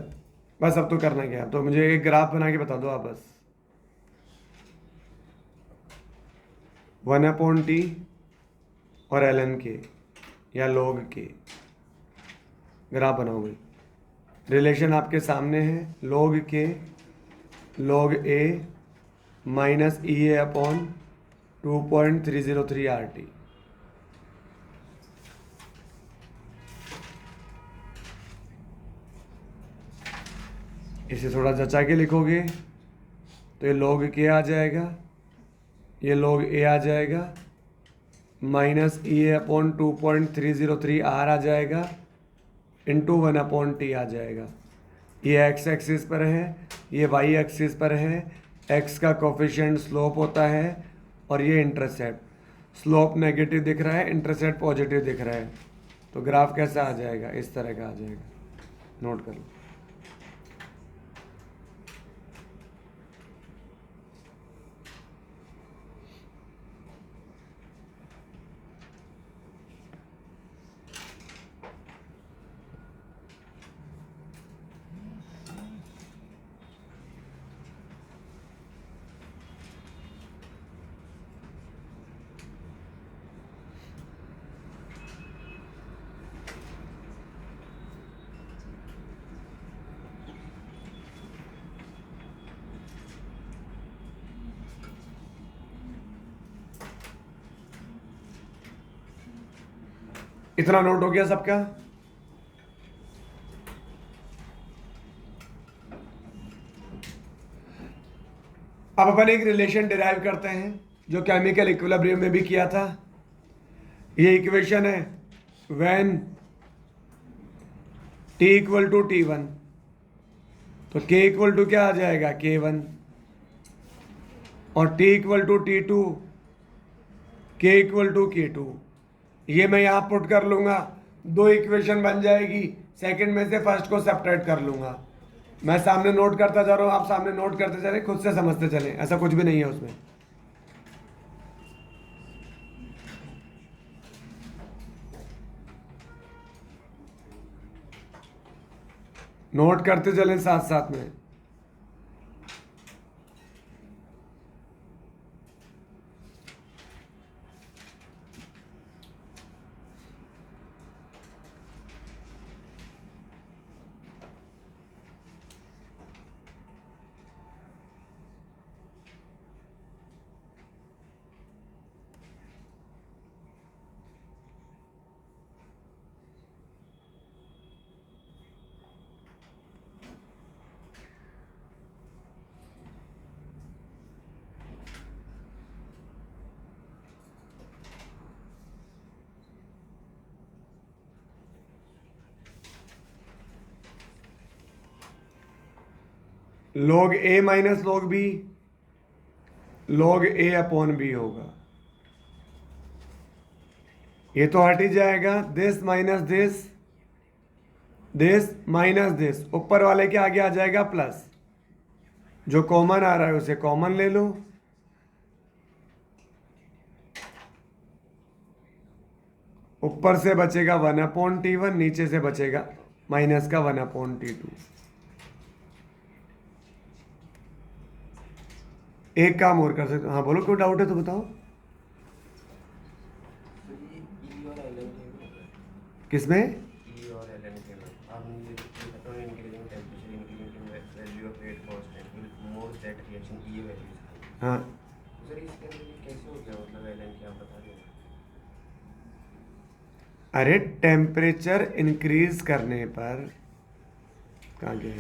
बस अब तो करना क्या है, तो मुझे एक ग्राफ बना के बता दो आप बस। 1/T और ln के या log के ग्राफ बनाओगे। रिलेशन आपके सामने है, log के log a minus EA upon 2.303 RT। इसे थोड़ा जचा के लिखोगे तो ये log के आ जाएगा, ये log a आ जाएगा, माइनस EA अपॉन 2.303 R आ जाएगा, इंटू 1/T आ जाएगा। ये x एक्सिस पर है, ये y एक्सिस पर है। x का कोफिशिएंट स्लोप होता है और ये इंटरसेप्ट। स्लोप नेगेटिव दिख रहा है, इंटरसेप्ट पॉजिटिव दिख रहा है, तो ग्राफ कैसा आ जाएगा, इस तरह का आ जाएगा। नोट कर लो। इतना नोट हो गया सबका? अब अपन एक रिलेशन डिराइव करते हैं जो केमिकल इक्विलिब्रियम में भी किया था। ये इक्वेशन है when T equal to T1, तो K इक्वल टू क्या आ जाएगा, K1, और T equal to T2, K equal to K2। ये मैं यहाँ पुट कर लूँगा, दो इक्वेशन बन जाएगी, सेकंड में से फर्स्ट को सेपरेट कर लूँगा। मैं सामने नोट करता जा रहा हूँ, आप सामने नोट करते चले, खुद से समझते चले, ऐसा कुछ भी नहीं है उसमें। नोट करते चले साथ साथ में। log a minus log b log a upon b होगा। ये तो हट ही जाएगा, this minus this, this minus this, ऊपर वाले के आगे आ जाएगा प्लस, जो कॉमन आ रहा है उसे कॉमन ले लो। ऊपर से बचेगा 1/T1, नीचे से बचेगा माइनस का 1/T2। एक काम और कर सकते हो, हाँ बोलो, कोई डाउट है तो बताओ। तो ये ई और किसमें? ई और एल एन के में आपने ये increasing temperature increasing value of rate constant will more that reaction E value. हाँ, सर इसके अंदर ये कैसे हो गया, मतलब एल एन के आप बता रहे हो? अरे टेम्परेचर इंक्रीज करने पर, कहाँ गया?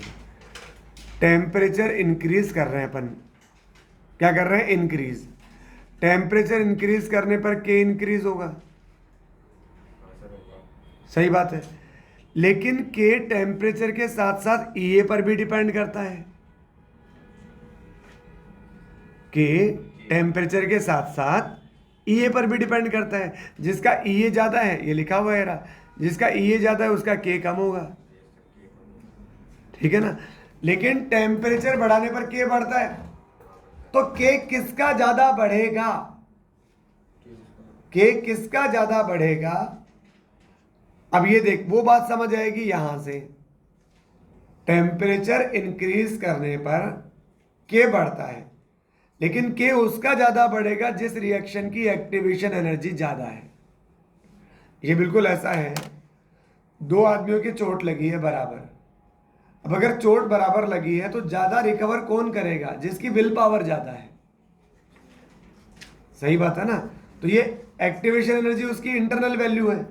टेम्परेचर इंक्रीज कर रहे हैं अपन, क्या कर रहे हैं? इंक्रीज। टेम्परेचर इंक्रीज करने पर के इंक्रीज होगा, हाँ सर होगा। सही बात है। लेकिन के टेम्परेचर के साथ साथ ईए पर भी डिपेंड करता है। के टेम्परेचर के साथ साथ ईए पर भी डिपेंड करता है। जिसका ईए ज्यादा है, ये लिखा हुआ है रहा, जिसका ईए ज्यादा है उसका के कम होगा, ठीक है ना। लेकिन टेम्परेचर बढ़ाने पर के बढ़ता है, तो के किसका ज्यादा बढ़ेगा? के किसका ज्यादा बढ़ेगा? अब ये देख, वो बात समझ आएगी यहां से। टेम्परेचर इंक्रीज करने पर के बढ़ता है, लेकिन के उसका ज्यादा बढ़ेगा जिस रिएक्शन की एक्टिवेशन एनर्जी ज्यादा है। ये बिल्कुल ऐसा है, दो आदमियों की चोट लगी है बराबर। अब अगर चोट बराबर लगी है तो ज्यादा रिकवर कौन करेगा? जिसकी विल पावर ज्यादा है, सही बात है ना। तो ये एक्टिवेशन एनर्जी उसकी इंटरनल वैल्यू है।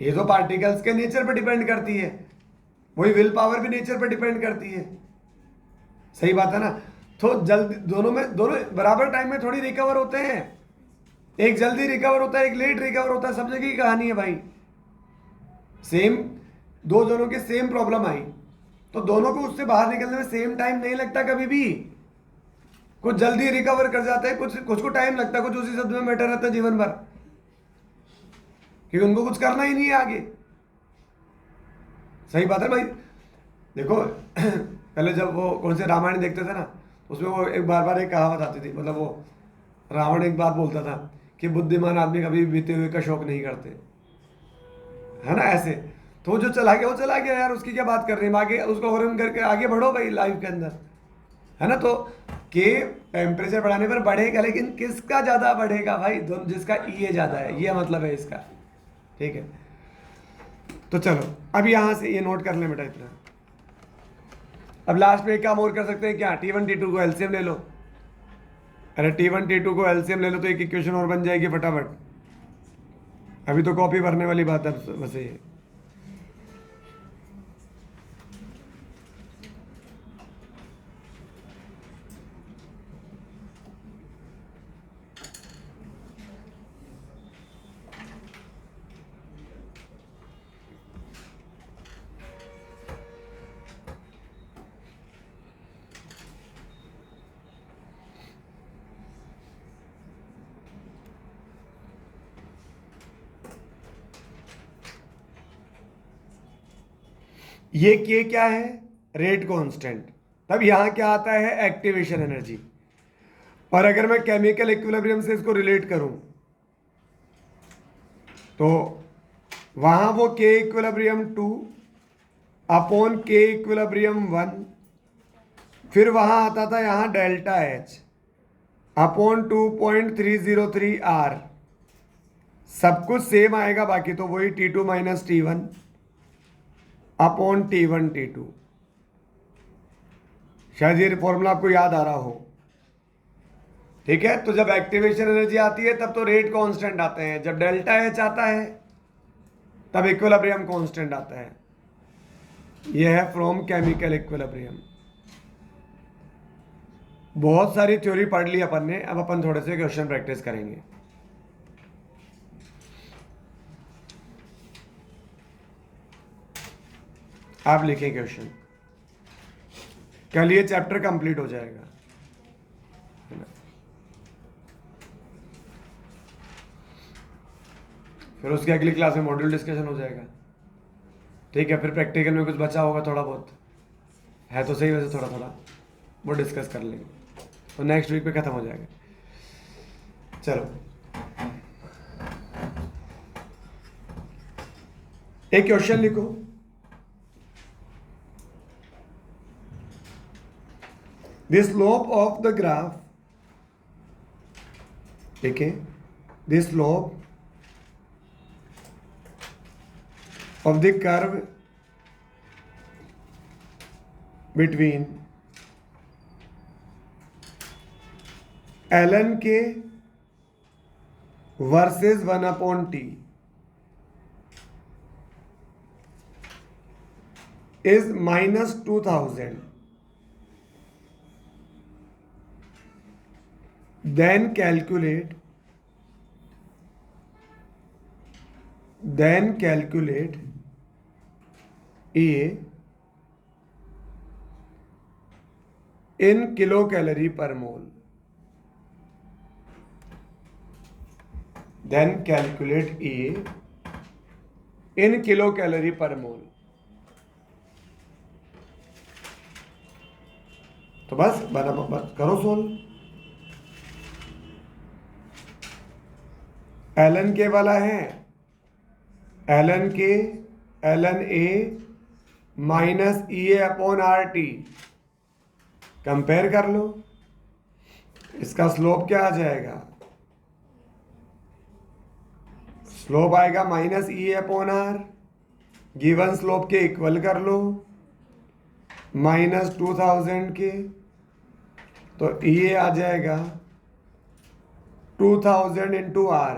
ये तो पार्टिकल्स के नेचर पर डिपेंड करती है, वही विल पावर भी नेचर पर डिपेंड करती है, सही बात है ना। तो जल्दी दोनों बराबर टाइम में थोड़ी रिकवर होते हैं। एक जल्दी रिकवर होता है, एक लेट रिकवर होता है, सब जगह की कहानी है भाई। सेम दो जनों के सेम प्रॉब्लम आई तो दोनों को उससे बाहर निकलने में सेम टाइम नहीं लगता कभी भी। कुछ जल्दी रिकवर कर जाते हैं, कुछ को टाइम लगता है, कुछ उसी शब्द में बैठे रहते हैं जीवन भर, क्योंकि उनको कुछ करना ही नहीं है आगे, सही बात है भाई। देखो पहले जब वो कौन से रामायण देखते थे ना, उसमें वो एक बार एक कहावत आती थी, मतलब वो रावण एक बात बोलता था कि बुद्धिमान आदमी कभी बीते हुए का शौक नहीं करते, है ना, ऐसे। तो जो चला गया वो चला गया यार, उसकी क्या बात कर रहे हैं, आगे उसको ओवरकम करके आगे बढ़ो भाई लाइफ के अंदर, है ना। तो के टेम्परेचर बढ़ाने पर बढ़ेगा, लेकिन किसका ज्यादा बढ़ेगा भाई? दोनों, जिसका ई ज्यादा है, ये मतलब है इसका, ठीक है। तो चलो अब यहां से ये नोट कर ले बेटा इतना। अब लास्ट में एक काम और कर सकते हैं क्या? T1 T2 को एलसीएम ले लो। अरे T1 T2 को एलसीएम ले लो तो एक इक्वेशन और बन जाएगी फटाफट। अभी तो कॉपी भरने वाली बात है बस ये। ये के क्या है? Rate constant. तब यहां क्या आता है? Activation energy. और अगर मैं केमिकल इक्विलिब्रियम से इसको रिलेट करूं तो वहां वो के इक्विलिब्रियम 2 अपॉन के इक्विलिब्रियम 1, फिर वहां आता था यहां डेल्टा एच अपॉन 2.303 आर। सब कुछ सेम आएगा, बाकी तो वही T2 minus T1 upon T1 T2। शायद ये फॉर्मूला आपको याद आ रहा हो, ठीक है। तो जब एक्टिवेशन एनर्जी आती है तब तो रेट कांस्टेंट आते हैं, जब डेल्टा एच आता है तब इक्विलिब्रियम कांस्टेंट आता है। यह है फ्रॉम केमिकल इक्विलिब्रियम। बहुत सारी थ्योरी पढ़ ली अपन ने, अब अपन थोड़े से क्वेश्चन प्रैक्टिस करेंगे। आप लिखें क्वेश्चन, कल ये चैप्टर कंप्लीट हो जाएगा, है ना। फिर उसके अगली क्लास में मॉड्यूल डिस्कशन हो जाएगा, ठीक है। फिर प्रैक्टिकल में कुछ बचा होगा, थोड़ा बहुत है तो सही, वैसे थोड़ा थोड़ा वो डिस्कस कर लेंगे, तो नेक्स्ट वीक पे खत्म हो जाएगा। चलो एक क्वेश्चन लिखो। The slope of the graph, ठीक है, the slope of the curve between ln k versus 1/t is minus 2000. Then calculate A in kilocalorie per mole. Then calculate A in kilocalorie per mole. तो बस करो solve. ln के वाला है ln A minus EA/RT. Compare कर लो. इसका slope क्या आ जाएगा? स्लोप आएगा माइनस EA/R. गिवन स्लोप के इक्वल कर लो माइनस 2000 के, तो ये आ जाएगा 2000 इंटू R.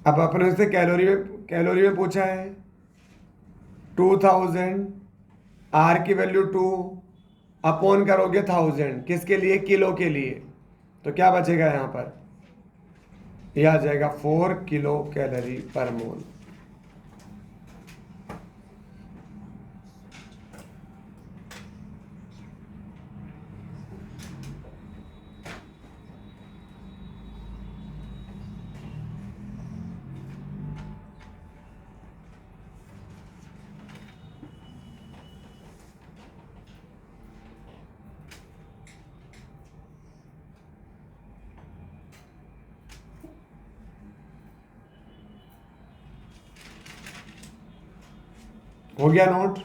अब अपने से कैलोरी में पूछा है 2000, R की वैल्यू 2 अपॉन करोगे 1000 किसके लिए? किलो के लिए. तो क्या बचेगा यहाँ पर? यह आ जाएगा 4 किलो कैलोरी पर मोल. हो गया नोट?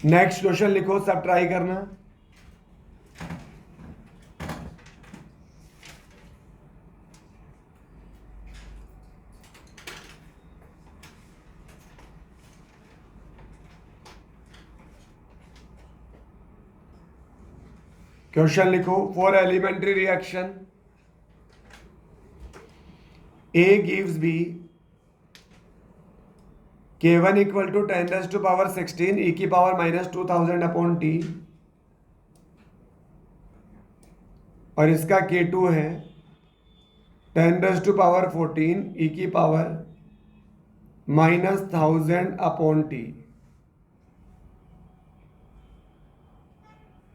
नेक्स्ट क्वेश्चन लिखो, सब ट्राई करना. क्वेश्चन लिखो. For elementary reaction A gives B K1 equal to 10 raised to power 16 e की पावर माइनस 2000 अपॉन टी, और इसका K2 है 10 raised to पावर 14 e की power minus 1000 upon T.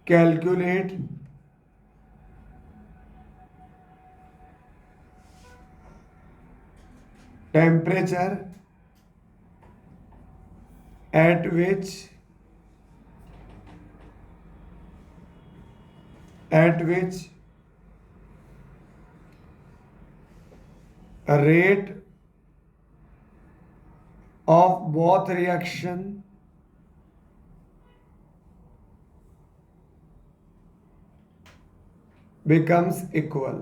Calculate temperature at which a rate of both reaction becomes equal.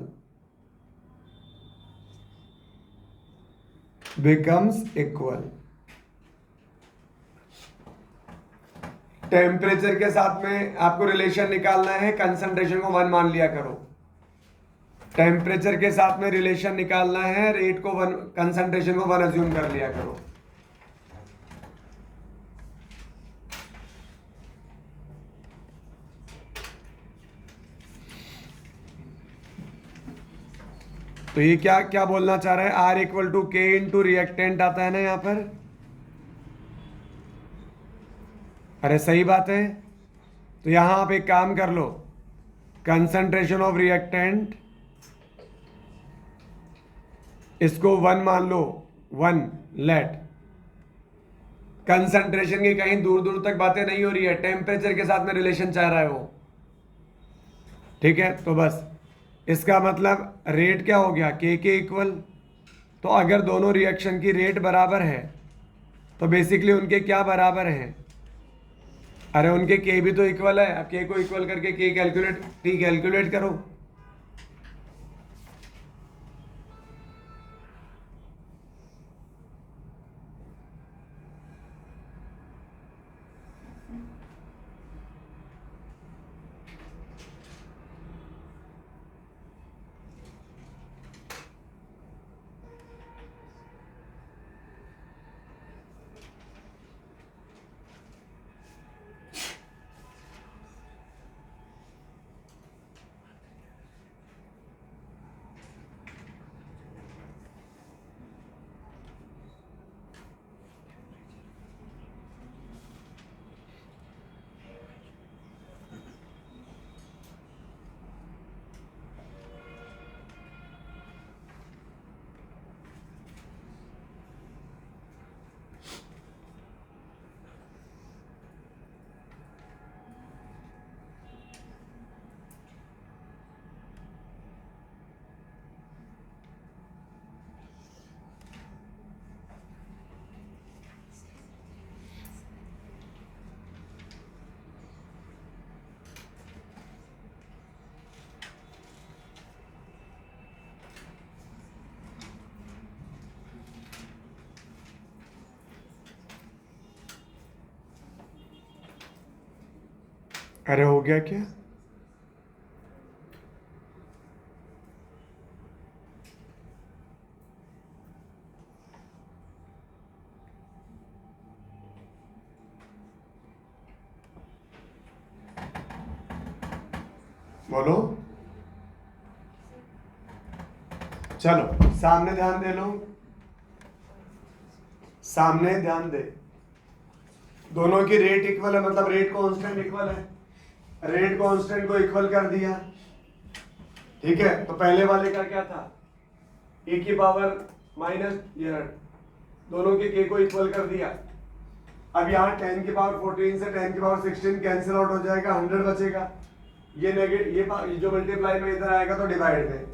Temperature के साथ में आपको relation निकालना है. कंसंट्रेशन को 1 मान लिया करो. टेम्परेचर के साथ में रिलेशन निकालना है, रेट को 1, कंसंट्रेशन को 1 अज्यूम कर लिया करो. तो ये क्या बोलना चाह रहा है? R इक्वल टू के इंटू रिएक्टेंट आता है ना यहां पर. अरे सही बात है. तो यहां आप एक काम कर लो, कंसंट्रेशन ऑफ रिएक्टेंट इसको 1 मान लो. 1 लेट. कंसंट्रेशन की कहीं दूर दूर तक बातें नहीं हो रही है, टेम्परेचर के साथ में रिलेशन चाह रहा है वो. ठीक है, तो बस इसका मतलब रेट क्या हो गया? के इक्वल. तो अगर दोनों रिएक्शन की रेट बराबर है तो बेसिकली उनके क्या बराबर हैं? अरे उनके के भी तो इक्वल है. अब के को इक्वल करके के कैलकुलेट करो. अरे हो गया क्या? बोलो। चलो सामने ध्यान दे लो, सामने ध्यान दे। दोनों की रेट इक्वल है, मतलब रेट कांस्टेंट इक्वल है। रेट कांस्टेंट को इक्वल कर दिया, ठीक है। तो पहले वाले का क्या था, e की पावर माइनस ये दोनों के k को इक्वल कर दिया। अब यहाँ 10 की पावर 14 से 10 की पावर 16 कैंसिल आउट हो जाएगा, 100 बचेगा। ये नेगेटिव, ये जो मल्टीप्लाई में इधर आएगा तो डिवाइड में।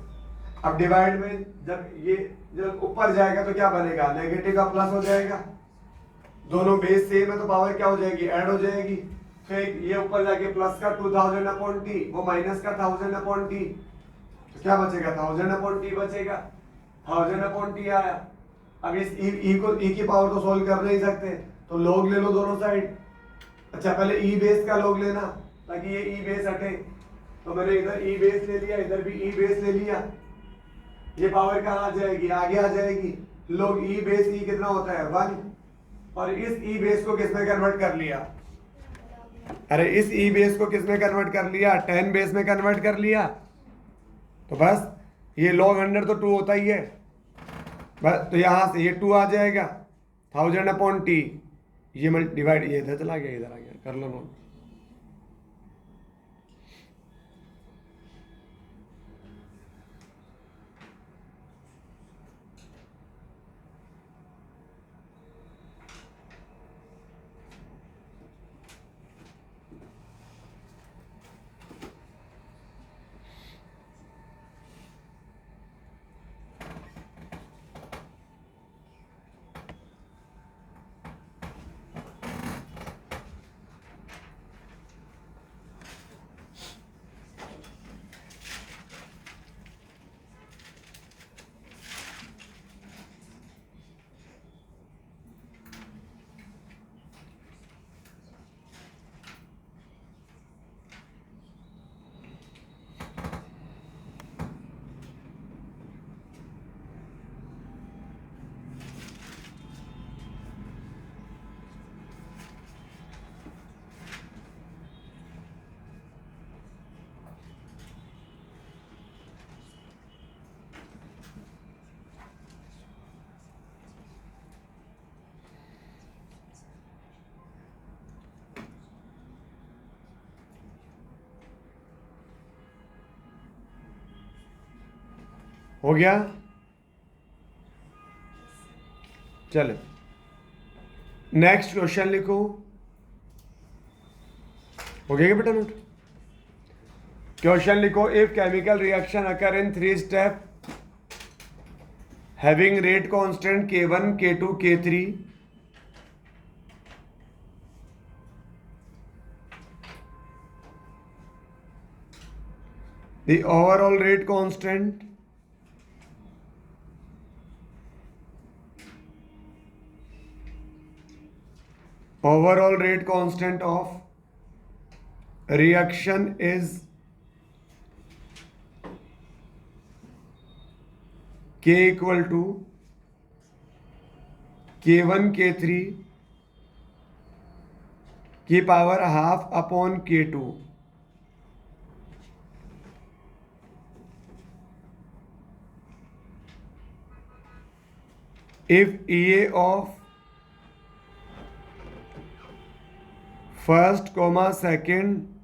अब डिवाइड में जब ऊपर जाएगा तो क्या बनेगा, नेगेटिव का प्लस हो जाएगा। दोनों बेस सेम है तो पावर क्या हो जाएगी, ऐड हो जाएगी। फिर ये ऊपर जाके प्लस का 2000 अपॉन टी, वो माइनस का 1000 अपॉन टी, तो क्या बचेगा, 1000 अपॉन टी बचेगा। 1000 अपॉन टी आया। अब इस ई की पावर तो सोल्व कर नहीं सकते, तो लॉग ले लो दोनों साइड। अच्छा पहले ई बेस का लॉग लेना, ताकि ये ई बेस हटे। तो मैंने इधर ई बेस ले लिया, इधर भी ई बेस ले लिया। ये पावर कहाँ आ जाएगी, आगे आ जाएगी। लॉग ई बेस ई कितना होता है, 1। और इस ई बेस को किसमें कन्वर्ट कर लिया, अरे इस ई बेस को किसमें कन्वर्ट कर लिया, 10 बेस में कन्वर्ट कर लिया। तो बस ये log 100 तो 2 होता ही है, बस। तो यहां से ये 2 आ जाएगा, 1000 अपॉन टी, ये डिवाइड, ये इधर चला गया, इधर आ गया, कर लो नोट। हो गया, चलो नेक्स्ट क्वेश्चन लिखो। हो गया क्या बेटा नोट? क्वेश्चन लिखो, if chemical reaction occur in 3 step having rate constant K1 K2 K3, the overall rate constant of reaction is K equal to K1 K3 की power half upon K2। if EA of first comma second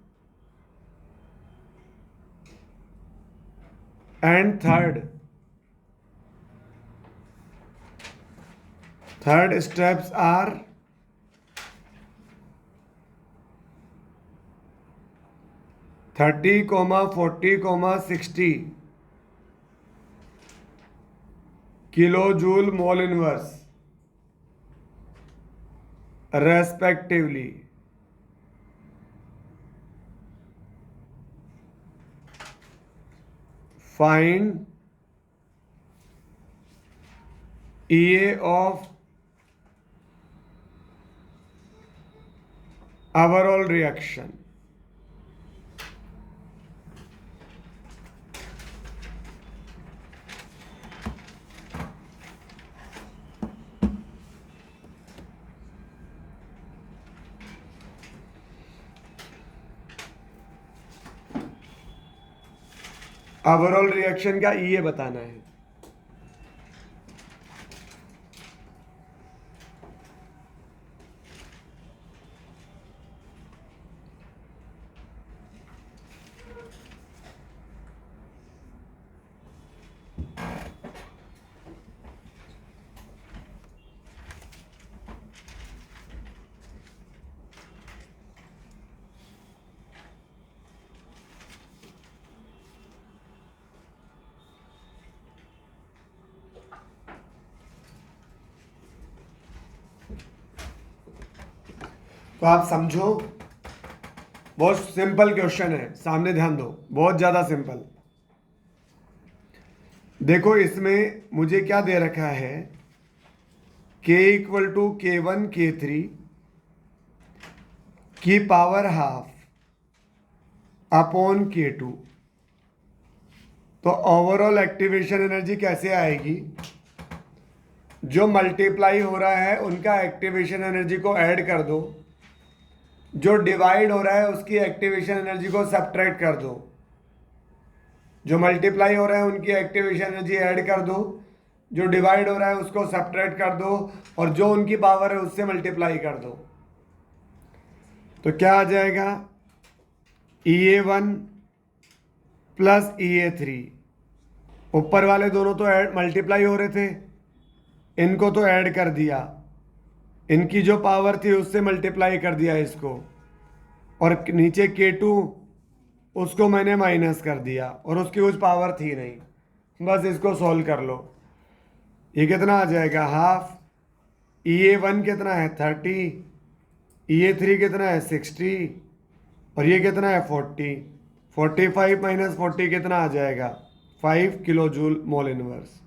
and third steps are 30, 40, 60 kilojoule mole inverse respectively, find EA of overall reaction। Overall reaction का ये बताना है। तो आप समझो, बहुत simple question है, सामने ध्यान दो, बहुत ज्यादा सिंपल। देखो इसमें मुझे क्या दे रखा है, k equal to K1 K3 की पावर हाफ अपॉन K2। तो ओवरऑल एक्टिवेशन एनर्जी कैसे आएगी? जो मल्टीप्लाई हो रहा है उनका एक्टिवेशन एनर्जी को ऐड कर दो, जो डिवाइड हो रहा है उसकी एक्टिवेशन एनर्जी को सब्ट्रैक्ट कर दो। जो मल्टीप्लाई हो रहा है उनकी एक्टिवेशन एनर्जी ऐड कर दो, जो डिवाइड हो रहा है उसको सब्ट्रैक्ट कर दो, और जो उनकी पावर है उससे मल्टीप्लाई कर दो। तो क्या आ जाएगा? EA1 plus EA3। ऊपर वाले दोनों तो ऐड मल्टीप्लाई हो रहे थे, इनको तो ऐड कर दिया, इनकी जो पावर थी उससे मल्टीप्लाई कर दिया इसको, और नीचे K2 उसको मैंने माइनस कर दिया, और उसकी कुछ पावर थी नहीं। बस इसको सॉल्व कर लो। ये कितना आ जाएगा? हाफ। EA1 कितना है? 30। EA3 कितना है? 60। और ये कितना है? 40। 45 माइनस 40 कितना आ जाएगा? 5 kilo joule mole inverse.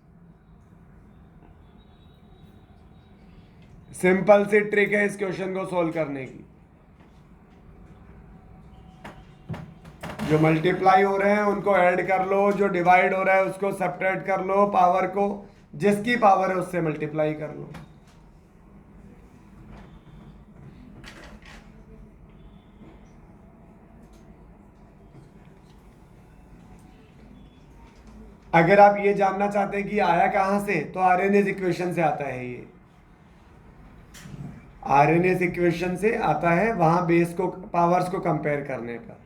Simple सी ट्रिक है इस क्वेश्चन को सॉल्व करने की। जो मल्टीप्लाई हो रहे हैं उनको ऐड कर लो, जो डिवाइड हो रहा है उसको सब्ट्रैक्ट कर लो, पावर को जिसकी पावर है उससे मल्टीप्लाई कर लो। अगर आप ये जानना चाहते हैं कि आया कहां से, तो आरएनएस इक्वेशन से आता है। ये आरएनएस इक्वेशन से आता है, वहां बेस को पावर्स को कंपेयर करने पर।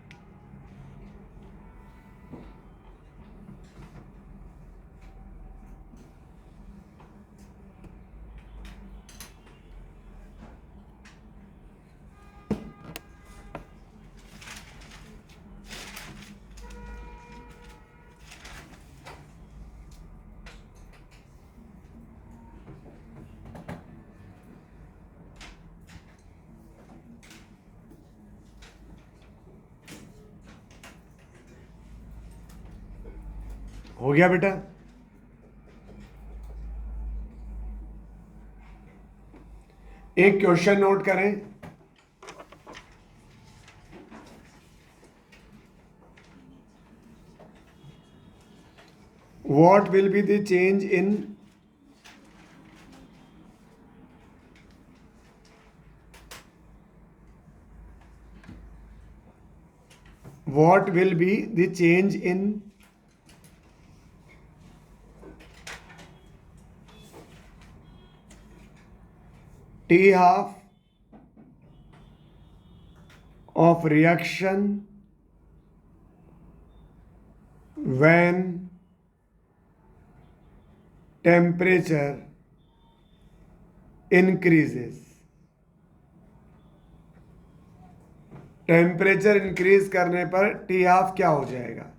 हो गया बेटा? एक क्वेश्चन नोट करें। What will be the change in what will be the change in T half of reaction when temperature increases? Temperature increase करने पर टी हाफ क्या हो जाएगा?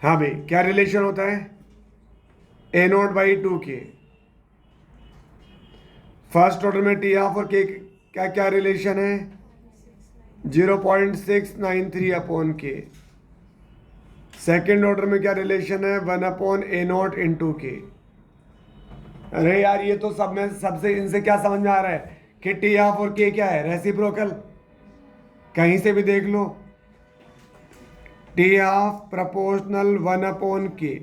हाँ भाई, क्या रिलेशन होता है? A0/2K। फर्स्ट ऑर्डर में टी हाफ और के क्या क्या रिलेशन है? 0.693 अपॉन K। सेकेंड ऑर्डर में क्या रिलेशन है, 1/A0 × K। अरे यार ये तो सब में सबसे इनसे क्या समझ में आ रहा है कि T½ और K क्या है, रेसिप्रोकल। कहीं से भी देख लो, T½ प्रोपोर्शनल 1/K,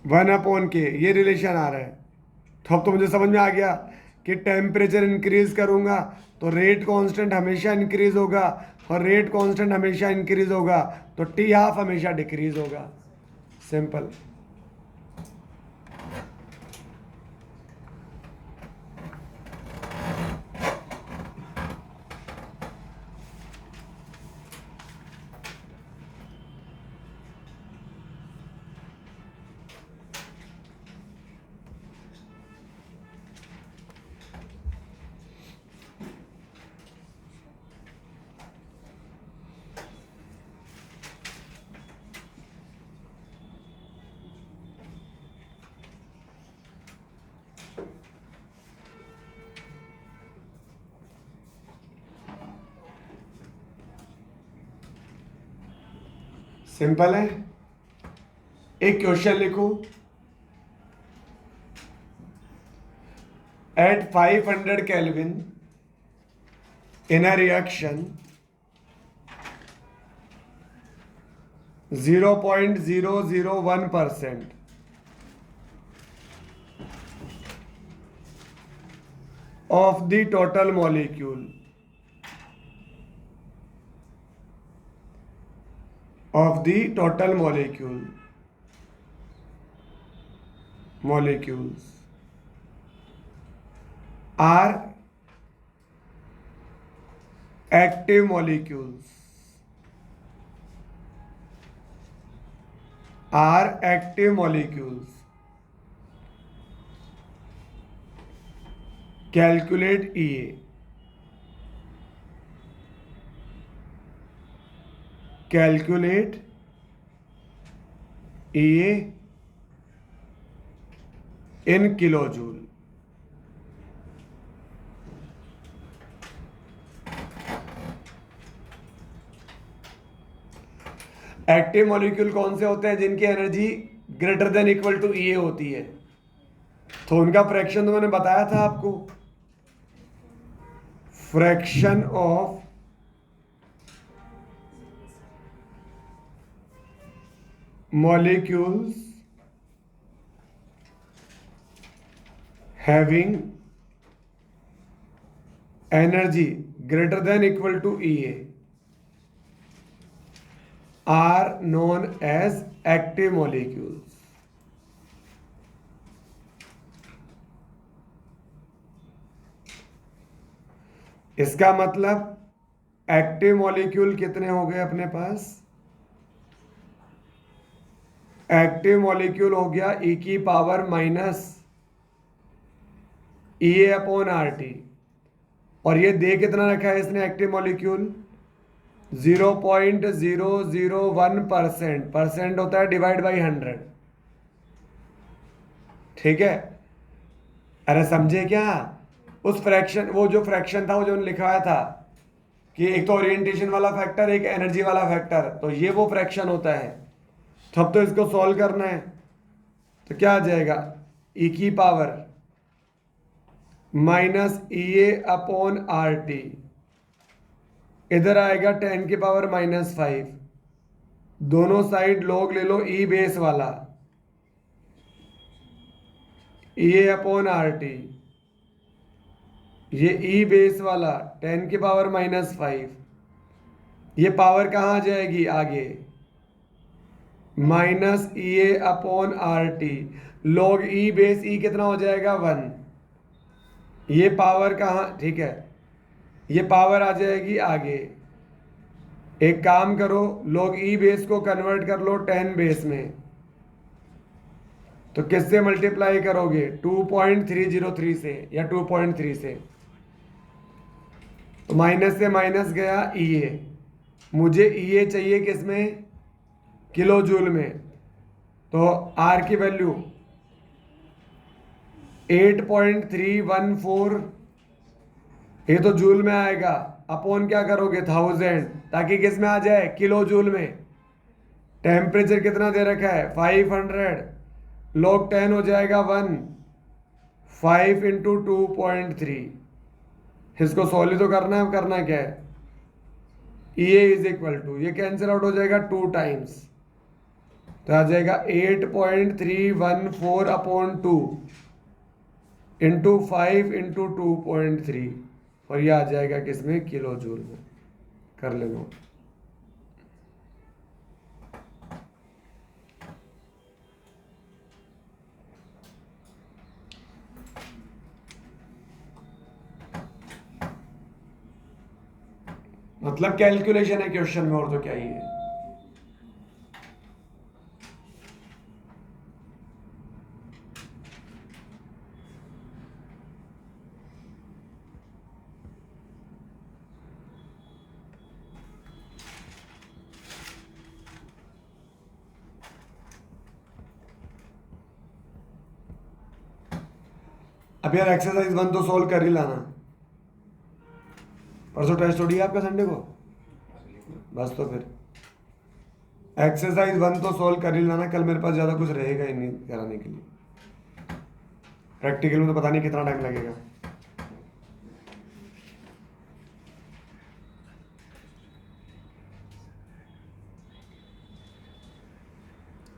1/K, ये रिलेशन आ रहा है। तो अब तो मुझे समझ में आ गया कि टेम्परेचर इंक्रीज करूंगा तो रेट कांस्टेंट हमेशा इंक्रीज होगा, और रेट कांस्टेंट हमेशा इंक्रीज होगा तो T½ हमेशा डिक्रीज होगा। सिंपल। सिंपल है। एक क्वेश्चन लिखो, at 500 kelvin in a reaction 0.001% of the total molecule molecules are active molecules, calculate EA, in kilojoule। Active molecule कौन से होते हैं, जिनकी energy greater than equal to EA होती है। तो उनका फ्रैक्शन तो मैंने बताया था आपको, fraction of molecules having energy greater than equal to EA are known as active molecules। इसका मतलब एक्टिव मॉलिक्यूल कितने हो गए अपने पास, एक्टिव मॉलिक्यूल हो गया e⁻⁻⁸ और ये दे कितना रखा है इसने एक्टिव मॉलिक्यूल 0.001%, परसेंट होता है डिवाइड बाई 100। ठीक है, अरे समझे क्या, उस फ्रैक्शन, वो जो फ्रैक्शन था, वो जो लिखवाया था कि एक तो ओरिएंटेशन वाला फैक्टर, एक एनर्जी वाला फैक्टर, तो ये वो फ्रैक्शन होता है। तो अब तो इसको सॉल्व करना है, तो क्या आ जाएगा, e⁻⁻⁸ इधर आएगा 10⁻⁻⁵, दोनों साइड लॉग ले लो ई बेस वाला, e⁻⁻⁸, ये ई बेस वाला 10⁻⁻⁵, ये पावर कहाँ आ जाएगी आगे, -e⁻⁻⁸ लॉग ई बेस ई कितना हो जाएगा 1, ये पावर कहाँ, ठीक है, ये पावर आ जाएगी आगे। एक काम करो, लॉग ई बेस को कन्वर्ट कर लो 10 बेस में, तो किससे मल्टीप्लाई करोगे, 2.303 से या 2.3 से, तो माइनस से माइनस गया EA, मुझे EA चाहिए किसमें, किलो जूल में, तो R की वैल्यू 8.314 ये तो जूल में आएगा, अपॉन क्या करोगे 1000, ताकि किस में आ जाए किलो जूल में। टेम्परेचर कितना दे रखा है 500, log 10 हो जाएगा 1, 5 इंटू 2.3। इसको सॉल्व तो करना है, करना क्या है, E A is equal to, ये कैंसिल आउट हो जाएगा 2 टाइम्स, तो आ जाएगा 8.314 अपॉन 2 इंटू 5 इंटू 2.3, और ये आ जाएगा किसमें किलो जूल में। कर लेना। मतलब कैलकुलेशन है क्वेश्चन में, और तो क्या ही है। अब यार एक्सरसाइज 1 तो सोल्व कर ही लाना। परसों टेस्ट हो आपका संडे को, बस तो फिर एक्सरसाइज 1 तो सोल्व कर ही लाना। कल मेरे पास ज़्यादा कुछ रहेगा ही नहीं कराने के लिए, प्रैक्टिकल में तो पता नहीं कितना टाइम लगेगा।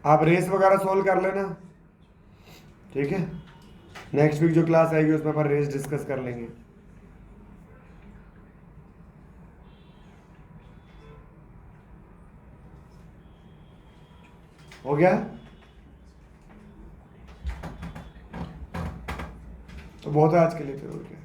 आप रेस वगैरह सोल्व कर लेना, ठीक है। नेक्स्ट वीक जो क्लास आएगी उसमें अपन रेस डिस्कस कर लेंगे। हो गया, तो बहुत है आज के लिए, फिर हो गया।